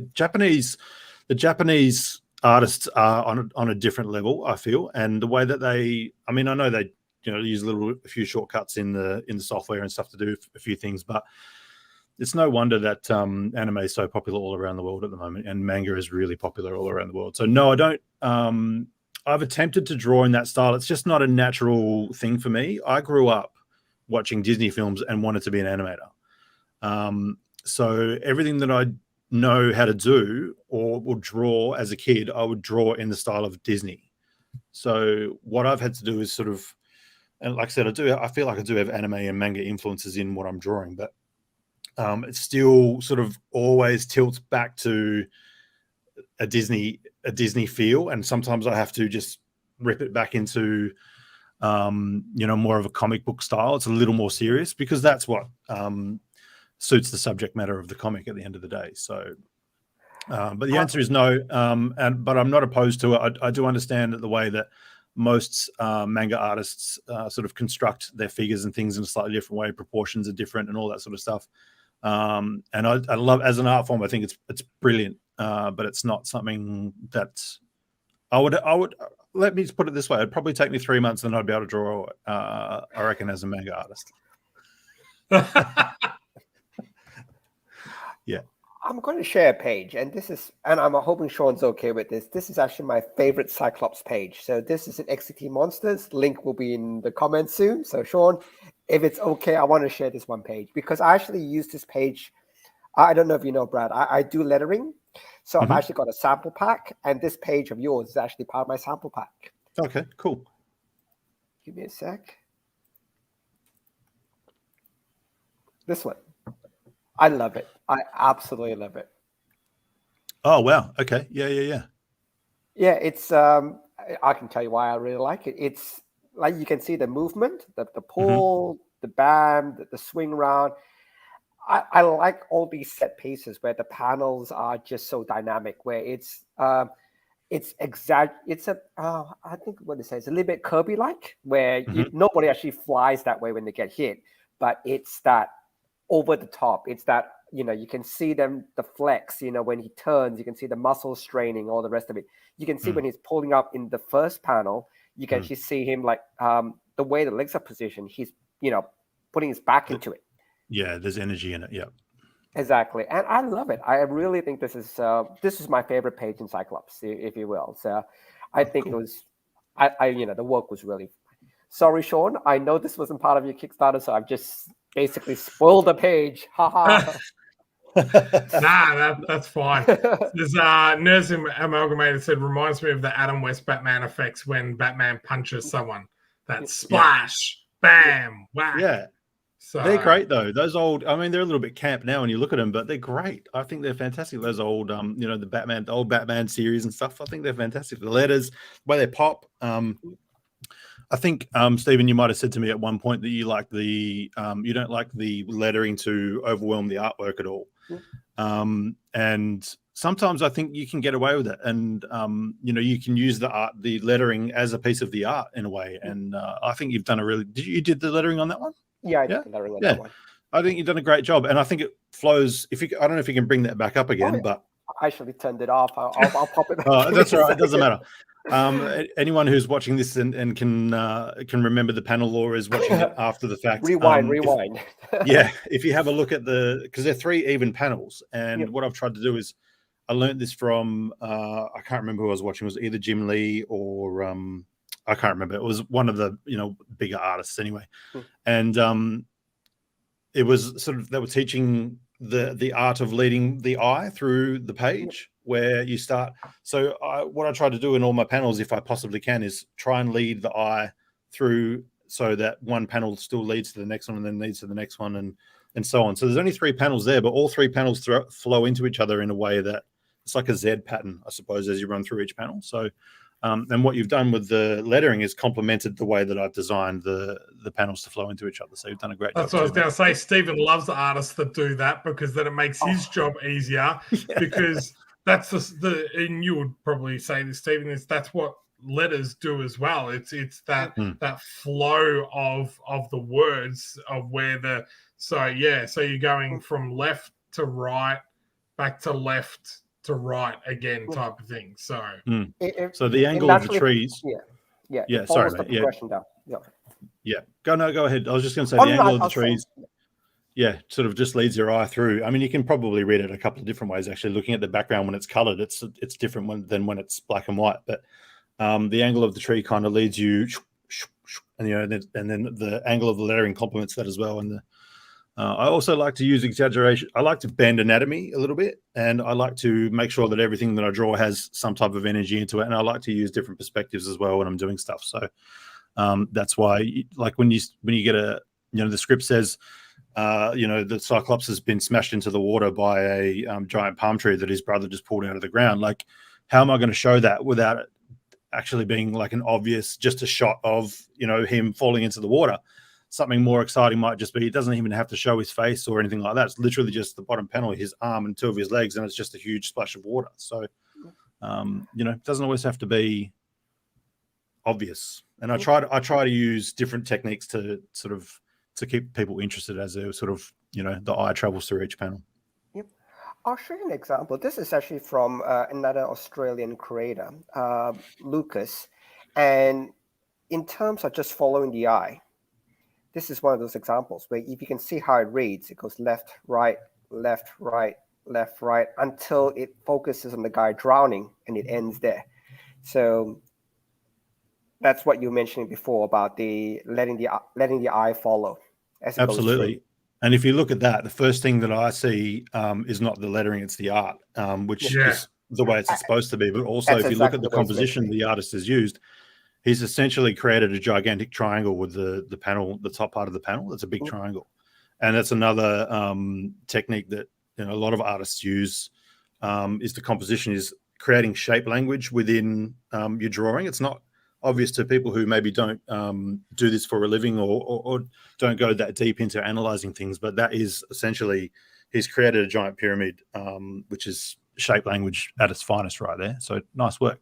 S3: the Japanese artists are on a different level, I feel, and the way that I know they use a few shortcuts in the software and stuff to do a few things, but it's no wonder that anime is so popular all around the world at the moment, and manga is really popular all around the world. So no, I don't. I've attempted to draw in that style. It's just not a natural thing for me. I grew up watching Disney films and wanted to be an animator. So everything that I know how to do or would draw as a kid, I would draw in the style of Disney. So what I've had to do is sort of, and like I said, I feel like I do have anime and manga influences in what I'm drawing, but it still sort of always tilts back to a Disney feel. And sometimes I have to just rip it back into, more of a comic book style. It's a little more serious because that's what suits the subject matter of the comic at the end of the day. So, but the answer is no. But I'm not opposed to it. I do understand the way that most manga artists sort of construct their figures and things in a slightly different way. Proportions are different and all that sort of stuff. And I love, as an art form, I think it's brilliant. But it's not something that I would. Let me just put it this way: it'd probably take me 3 months, and I'd be able to draw. I reckon, as a manga artist. Yeah.
S2: I'm going to share a page, and I'm hoping Sean's okay with this. This is actually my favorite Cyclops page. So this is an XCT Monsters. Link will be in the comments soon. So Sean, if it's okay, I want to share this one page because I actually use this page. I don't know if you know, Brad. I do lettering. So I've actually got a sample pack, and this page of yours is actually part of my sample pack.
S3: Okay, cool.
S2: Give me a sec. This one. I love it. I absolutely love it.
S3: Oh, wow. Okay. Yeah.
S2: Yeah, it's I can tell you why I really like it. It's like you can see the movement, the pull, the bam, the swing round. I like all these set pieces where the panels are just so dynamic, where I think what it says, a little bit Kirby-like, where nobody actually flies that way when they get hit, but it's that over the top. It's that, you can see them, the flex, when he turns, you can see the muscles straining, all the rest of it. You can see when he's pulling up in the first panel, you can actually see him like the way the legs are positioned, he's, putting his back into it.
S3: Yeah, there's energy in it. Yeah,
S2: exactly, and I love it. I really think this is my favorite page in Cyclops, if you will. So, I think it was, the work was really. Sorry, Sean. I know this wasn't part of your Kickstarter, so I've just basically spoiled the page. Haha.
S1: Nah, that's fine. There's Nurse Amalgamated said reminds me of the Adam West Batman effects when Batman punches someone. That splash, bam, whack.
S3: Yeah. So they're great though. Those old, I mean, they're a little bit camp now when you look at them, but they're great. I think they're fantastic. Those old, the old Batman series and stuff. I think they're fantastic. The letters, the way they pop. I think, Stephen, you might have said to me at one point that you like you don't like the lettering to overwhelm the artwork at all. And sometimes I think you can get away with it, and you can use the lettering as a piece of the art in a way. And I think you've done you did the lettering on that one?
S2: Yeah, I did the lettering on that one.
S3: I think you've done a great job, and I think it flows. I don't know if you can bring that back up again, but
S2: I actually turned it off. I'll pop it back.
S3: That's all right. It doesn't matter. Anyone who's watching this and can remember the panel or is watching it after the fact,
S2: rewind.
S3: If you have a look at because they're 3 even panels, and what I've tried to do is I learned this from I can't remember who I was watching. It was either Jim Lee or I can't remember. It was one of the bigger artists anyway, and it was sort of they were teaching the art of leading the eye through the page where you start. So what I try to do in all my panels, if I possibly can, is try and lead the eye through so that one panel still leads to the next one and then leads to the next one and so on. So there's only 3 panels there, but all 3 panels flow into each other in a way that it's like a Z pattern, I suppose, as you run through each panel. So and what you've done with the lettering is complemented the way that I've designed the panels to flow into each other. So you've done a great job.
S1: That's what I was going to say. Stephen loves the artists that do that because then it makes his job easier. Because that's and you would probably say this, Stephen, that's what letters do as well. It's that that flow of the words of where so you're going from left to right, back to left to right again type of thing. So
S3: so the angle of the trees.
S2: Yeah.
S3: Sorry, mate. Go ahead. I was just going to say the angle of the trees. Sort of just leads your eye through. I mean, you can probably read it a couple of different ways. Actually, looking at the background when it's colored, it's different than when it's black and white. But the angle of the tree kind of leads you and then the angle of the lettering complements that as well. And I also like to use exaggeration. I like to bend anatomy a little bit, and I like to make sure that everything that I draw has some type of energy into it. And I like to use different perspectives as well when I'm doing stuff. So that's why, like when you get the script says, the Cyclops has been smashed into the water by a giant palm tree that his brother just pulled out of the ground. Like, how am I going to show that without it actually being like an obvious, just a shot of, him falling into the water? Something more exciting might just be, it doesn't even have to show his face or anything like that. It's literally just the bottom panel, his arm and 2 of his legs, and it's just a huge splash of water. So, it doesn't always have to be obvious. And I try to use different techniques to sort of to keep people interested as they sort of, the eye travels through each panel.
S2: Yep. I'll show you an example. This is actually from another Australian creator, Lucas. And in terms of just following the eye, this is one of those examples where if you can see how it reads, it goes left, right, left, right, left, right, until it focuses on the guy drowning and it ends there. So that's what you were mentioning before about the letting the eye follow.
S3: Absolutely. And if you look at that, the first thing that I see is not the lettering, it's the art, which is the way it's supposed to be. But also, if you look at the composition the artist has used, he's essentially created a gigantic triangle with the panel, the top part of the panel. It's a big triangle. And that's another technique that a lot of artists use, is the composition, is creating shape language within your drawing. It's not obvious to people who maybe don't do this for a living or don't go that deep into analyzing things, but that is essentially, he's created a giant pyramid, which is shape language at its finest right there. So nice work.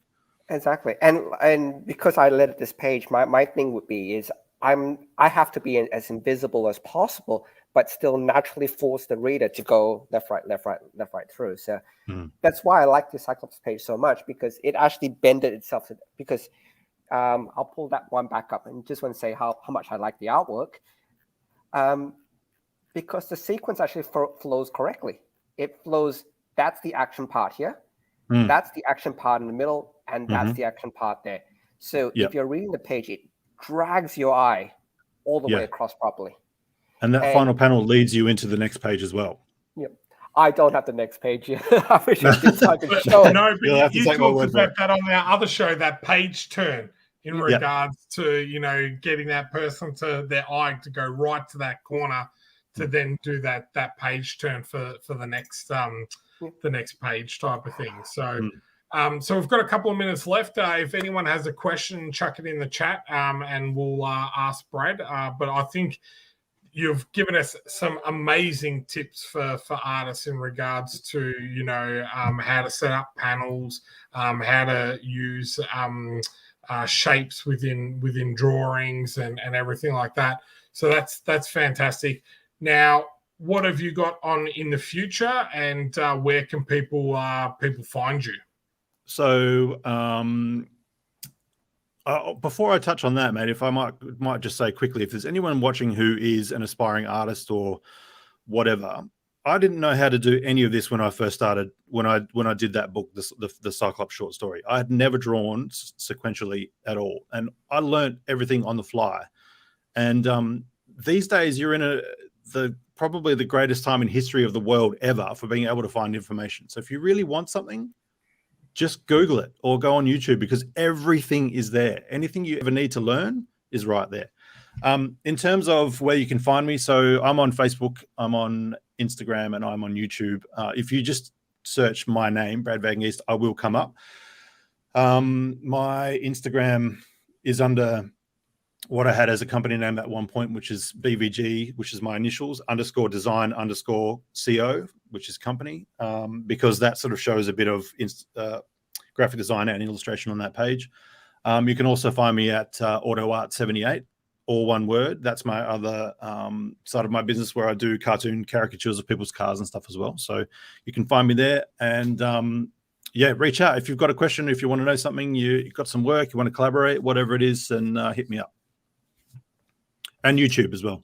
S2: Exactly. And because I led this page, my thing would be is I have to be as invisible as possible, but still naturally force the reader to go left, right, left, right, left, right through. So that's why I like the Cyclops page so much, because it actually bended itself. Because I'll pull that one back up and just want to say how much I like the artwork. Because the sequence actually flows correctly. It flows, that's the action part here. That's the action part in the middle, and that's the action part there. So if you're reading the page, it drags your eye all the way across properly.
S3: And that final panel leads you into the next page as well.
S2: Yep. I don't have the next page yet. I wish I did, so I could show it.
S1: No, but you talked about that on our other show, that page turn, in regards to, getting that person to their eye to go right to that corner to then do that page turn for the next page type of thing. So so we've got a couple of minutes left. If anyone has a question, chuck it in the chat, and we'll ask Brad. But I think you've given us some amazing tips for artists in regards to, how to set up panels, how to use shapes within drawings and everything like that. So that's fantastic. Now, what have you got on in the future, and where can people find you?
S3: So before I touch on that, mate, if I might just say quickly, if there's anyone watching who is an aspiring artist or whatever, I didn't know how to do any of this when I first started. When I did that book, the Cyclops short story, I had never drawn sequentially at all, and I learned everything on the fly. And these days, you're in probably the greatest time in history of the world ever for being able to find information. So if you really want something, just Google it or go on YouTube, because everything is there. Anything you ever need to learn is right there. In terms of where you can find me, so I'm on Facebook, I'm on Instagram, and I'm on YouTube. If you just search my name, Brad Van Geest, I will come up. My Instagram is under what I had as a company name at one point, which is BVG, which is my initials, _design_CO, which is company, because that sort of shows a bit of graphic design and illustration on that page. You can also find me at AutoArt78, all one word. That's my other side of my business, where I do cartoon caricatures of people's cars and stuff as well. So you can find me there, and reach out if you've got a question, if you want to know something, you've got some work, you want to collaborate, whatever it is, and hit me up. And YouTube as well.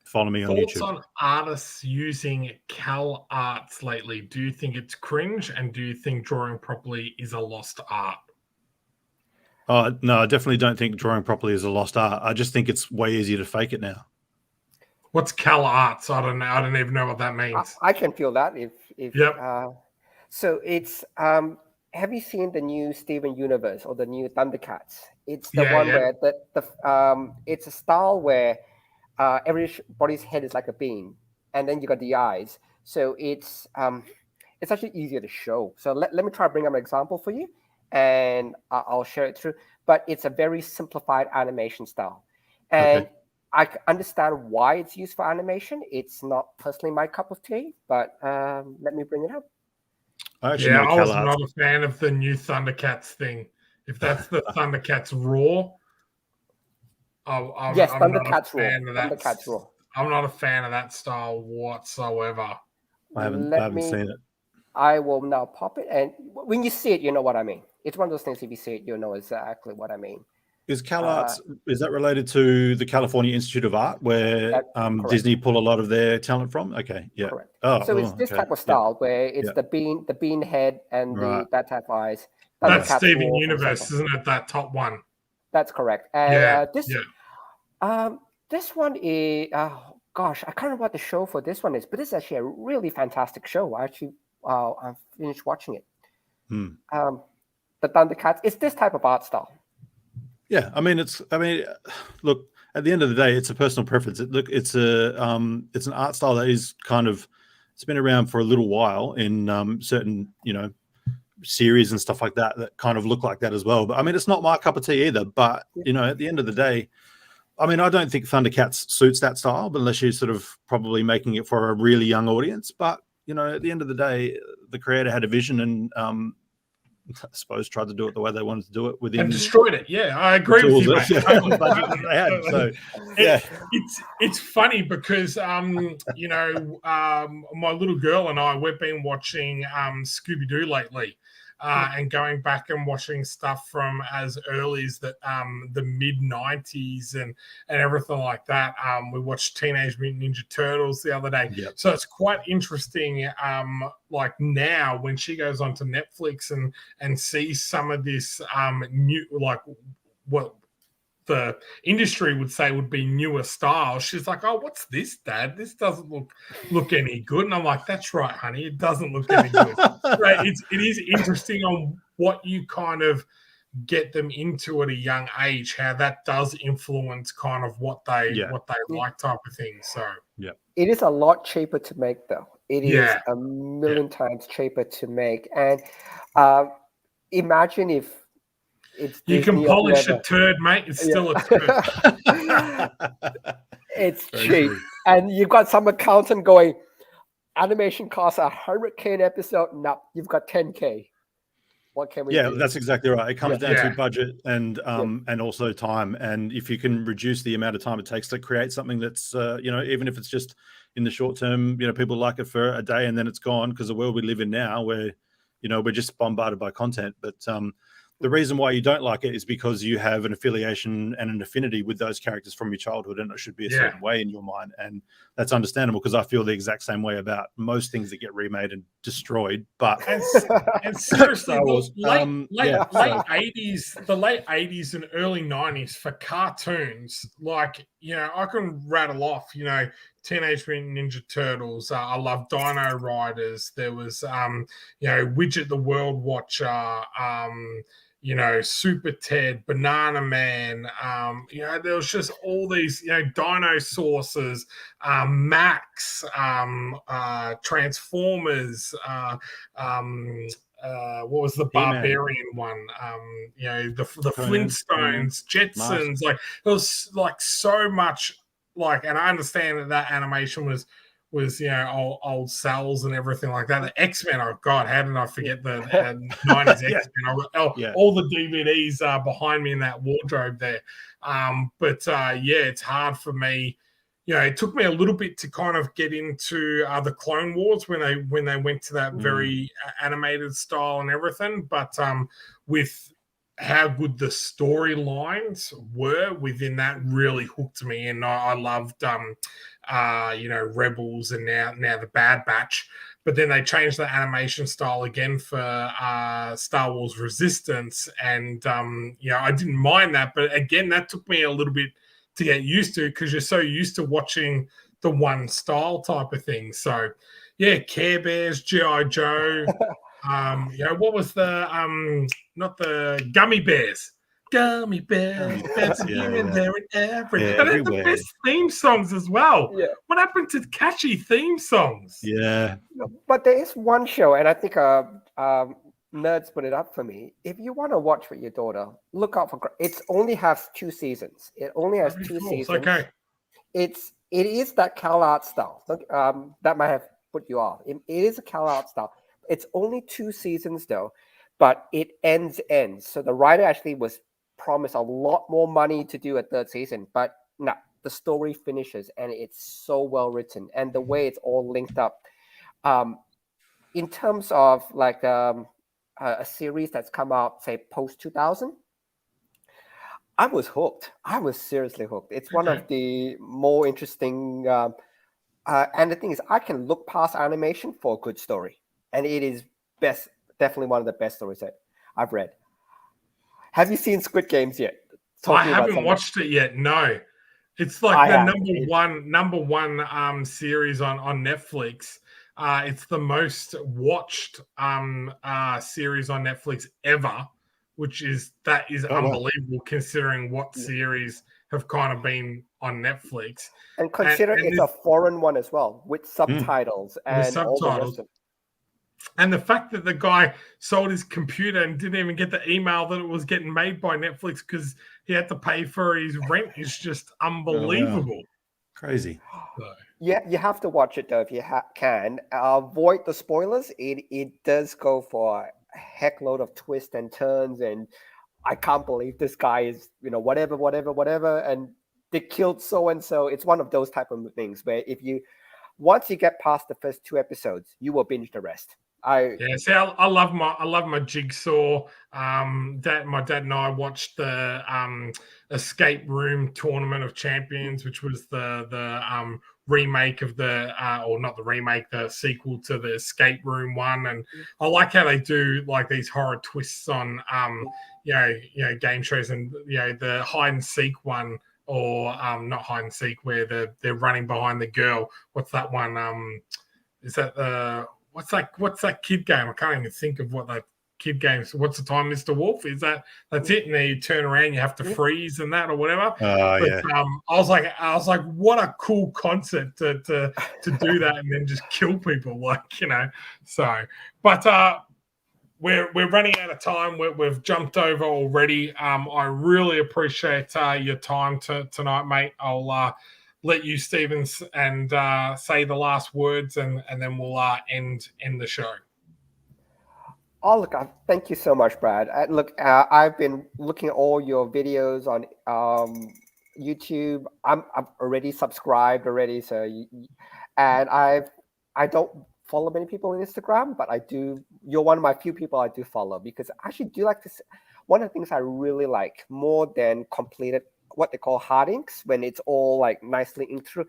S3: Follow me on YouTube.
S1: Thoughts on artists using Callouts lately? Do you think it's cringe, and do you think drawing properly is a lost art?
S3: No, I definitely don't think drawing properly is a lost art. I just think it's way easier to fake it now.
S1: What's Callouts? I don't know. I don't even know what that means.
S2: I can feel that.
S1: Yep.
S2: So it's have you seen the new Steven Universe or the new Thundercats? It's the
S1: Yeah,
S2: one
S1: yeah.
S2: where it's a style where everybody's head is like a bean, and then you got the eyes. So it's actually easier to show. So let me try to bring up an example for you, and I'll share it through. But it's a very simplified animation style, and
S3: Okay.
S2: I understand why it's used for animation. It's not personally my cup of tea, but let me bring it up.
S3: I actually
S1: Yeah,
S3: know
S1: I was
S3: Callouts.
S1: not a fan of the new Thundercats thing. If that's the Thundercats Raw,
S2: Yes,
S1: I'm not a
S2: Thundercats Raw.
S1: fan of that.
S2: Thundercats Raw.
S1: I'm not a fan of that style whatsoever.
S3: I haven't seen it.
S2: I will now pop it, and when you see it, you know what I mean. It's one of those things. If you see it, you'll know exactly what I mean.
S3: Is Callouts is that related to the California Institute of Art, where Disney pull a lot of their talent from? Okay, yeah.
S2: Correct.
S3: Oh,
S2: so it's this type of style where it's the bean head and that type of eyes.
S1: That's
S2: Thundercats
S1: Steven
S2: Raw, for
S1: Universe,
S2: example.
S1: isn't it? That top one.
S2: That's correct. And
S1: yeah.
S2: This one is gosh, I can't remember what the show for this one is, but this is actually a really fantastic show. I finished watching it. The Thundercats. It's this type of art style.
S3: Yeah, look, at the end of the day, it's a personal preference. It's an art style that is it's been around for a little while in certain, series and stuff like that kind of look like that as well. But I mean, it's not my cup of tea either. But at the end of the day, I mean, I don't think Thundercats suits that style, but unless you're sort of probably making it for a really young audience. But at the end of the day, the creator had a vision and I suppose tried to do it the way they wanted to do it within,
S1: and destroyed it. Yeah, I agree with you, mate. It's funny because my little girl and I, we've been watching Scooby-Doo lately. And going back and watching stuff from as early as the mid-90s and everything like that. We watched Teenage Mutant Ninja Turtles the other day.
S3: Yep.
S1: So it's quite interesting, like now when she goes onto Netflix and sees some of this new, like what the industry would say would be newer style. She's like, "Oh, what's this, Dad? This doesn't look any good." And I'm like, "That's right, honey. It doesn't look any good." Right? It is interesting on what you kind of get them into at a young age, how that does influence kind of what they like type of thing. So
S2: it is a lot cheaper to make, though. It is a million times cheaper to make, and imagine if.
S1: You can polish a turd, mate. It's still a turd.
S2: It's cheap. And you've got some accountant going, animation costs $100K an episode. No, you've got $10K. What can we do?
S3: Yeah, that's exactly right. It comes down to budget and also time. And if you can reduce the amount of time it takes to create something that's, even if it's just in the short term, people like it for a day and then it's gone, because the world we live in now where, we're just bombarded by content. But the reason why you don't like it is because you have an affiliation and an affinity with those characters from your childhood, and it should be a certain way in your mind. And that's understandable, because I feel the exact same way about most things that get remade and destroyed. But
S1: and seriously, late 80s and early 90s for cartoons, like, I can rattle off, Teenage Mutant Ninja Turtles. I love Dino Riders. There was, Widget the World Watcher. Super Ted, Banana Man, there was just all these, Dino Sources, Max, Transformers, what was the Barbarian one? The Flintstones, Jetsons, like there was like so much, like, and I understand that animation was old cells and everything like that. The X-Men, oh God, how did I forget the 90s X-Men? All the DVDs are behind me in that wardrobe there. It's hard for me. It took me a little bit to kind of get into the Clone Wars when they went to that very animated style and everything. But with how good the storylines were within that really hooked me, and I loved Rebels and now the Bad Batch. but then they changed the animation style again for Star Wars Resistance, and I didn't mind that, but again, that took me a little bit to get used to, because you're so used to watching the one style type of thing. So yeah, Care Bears, G.I. Joe. What was the not the Gummy Bears? Gummy Bears, here and there and everywhere.
S3: Yeah,
S1: And they had the best theme songs as well.
S2: Yeah.
S1: What happened to catchy theme songs?
S3: Yeah.
S2: But there is one show, and I think nerds put it up for me. If you want to watch with your daughter, look out for. It only has 2 seasons. It only has 2 seasons.
S1: Okay.
S2: It is that Callouts style. That might have put you off. It is a Callouts style. It's only 2 seasons though, but it ends. So the writer actually was promised a lot more money to do a 3rd season, but no, the story finishes, and it's so well written, and the way it's all linked up. In terms of like a series that's come out, say post 2000, I was hooked. I was seriously hooked. It's one of the more interesting. And the thing is, I can look past animation for a good story, and it is definitely one of the best stories that I've read. Have you seen Squid Games yet?
S1: I haven't watched it yet. No, it's like number one series on Netflix. It's the most watched series on Netflix ever, which is unbelievable considering what series have kind of been on Netflix.
S2: And consider it's a foreign one as well, with subtitles and all the rest of it.
S1: And the fact that the guy sold his computer and didn't even get the email that it was getting made by Netflix because he had to pay for his rent is just unbelievable.
S3: Oh, wow. Crazy.
S2: So. Yeah, you have to watch it though if you can. Avoid the spoilers. It does go for a heck load of twists and turns, and I can't believe this guy is, whatever, and they killed so and so. It's one of those type of things where once you get past the first 2 episodes, you will binge the rest. I
S1: love my Jigsaw. My dad and I watched the Escape Room Tournament of Champions, which was the remake of the sequel to the Escape Room one. And I like how they do like these horror twists on game shows, and the hide and seek one, or not hide and seek, where they're running behind the girl. What's that one? Is that what's that kid game? I can't even think of what that kid game is. What's the time, Mr. Wolf? That's it? And then you turn around, you have to freeze and that or whatever.
S3: Yeah.
S1: I was like, what a cool concept to do that and then just kill people, So, but we're running out of time. We've jumped over already. I really appreciate your time tonight, mate. I'll let you, Stevens, and say the last words, and then we'll end the show.
S2: Oh, look, thank you so much, Brad. I've been looking at all your videos on YouTube. I'm already subscribed already, and I don't follow many people on Instagram, but I do. You're one of my few people I do follow, because I actually do like to. One of the things I really like more than completed, what they call hard inks, when it's all like nicely inked through.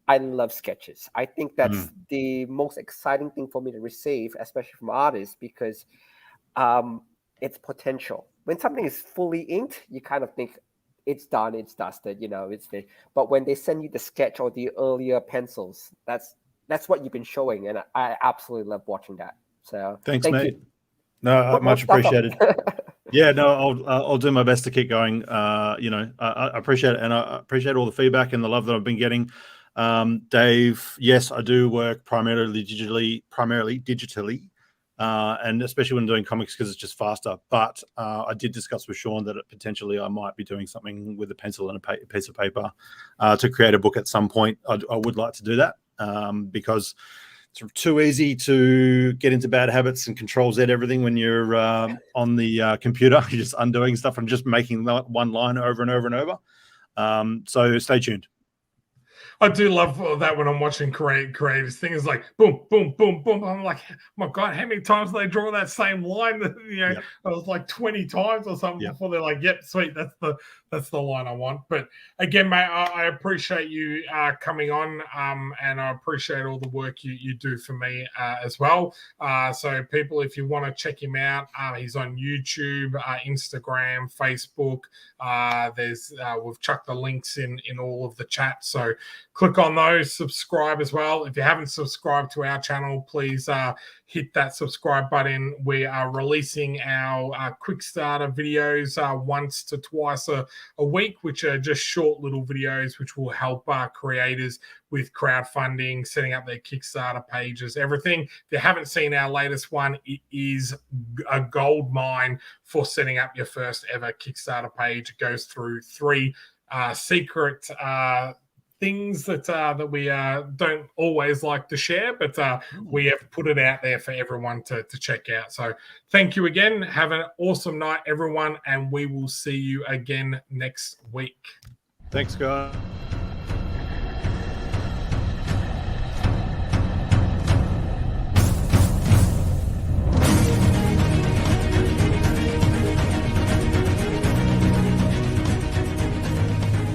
S2: I love sketches. I think that's the most exciting thing for me to receive, especially from artists, because it's potential. When something is fully inked, you kind of think it's done, it's dusted, it's there. But when they send you the sketch or the earlier pencils, that's what you've been showing, and I absolutely love watching that. So
S3: thanks,
S2: thank
S3: mate.
S2: you.
S3: No, much appreciated. Yeah, no, I'll do my best to keep going. I appreciate it, and I appreciate all the feedback and the love that I've been getting. Dave, yes, I do work primarily digitally, and especially when doing comics, because it's just faster. But I did discuss with Shaun that potentially I might be doing something with a pencil and a piece of paper to create a book at some point. I would like to do that because it's too easy to get into bad habits and Control-Z everything when you're on the computer. You're just undoing stuff and just making that one line over and over and over. So stay tuned.
S1: I do love that when I'm watching creators. Thing is like boom, boom, boom, boom. I'm like, my God, how many times do they draw that same line? That I was like 20 times or something before they're like, yep, sweet, that's the line I want. But again, mate, I appreciate you coming on, and I appreciate all the work you do for me as well. So people, if you want to check him out, he's on YouTube, Instagram, Facebook. We've chucked the links in all of the chat, so click on those, subscribe as well. If you haven't subscribed to our channel, please hit that subscribe button. We are releasing our quick starter videos once to twice a week, which are just short little videos which will help creators with crowdfunding, setting up their Kickstarter pages, everything. If you haven't seen our latest one, it is a gold mine for setting up your first ever Kickstarter page. It goes through 3 secret things that we don't always like to share, but we have put it out there for everyone to check out. So thank you again. Have an awesome night, everyone, and we will see you again next week.
S3: Thanks, guys.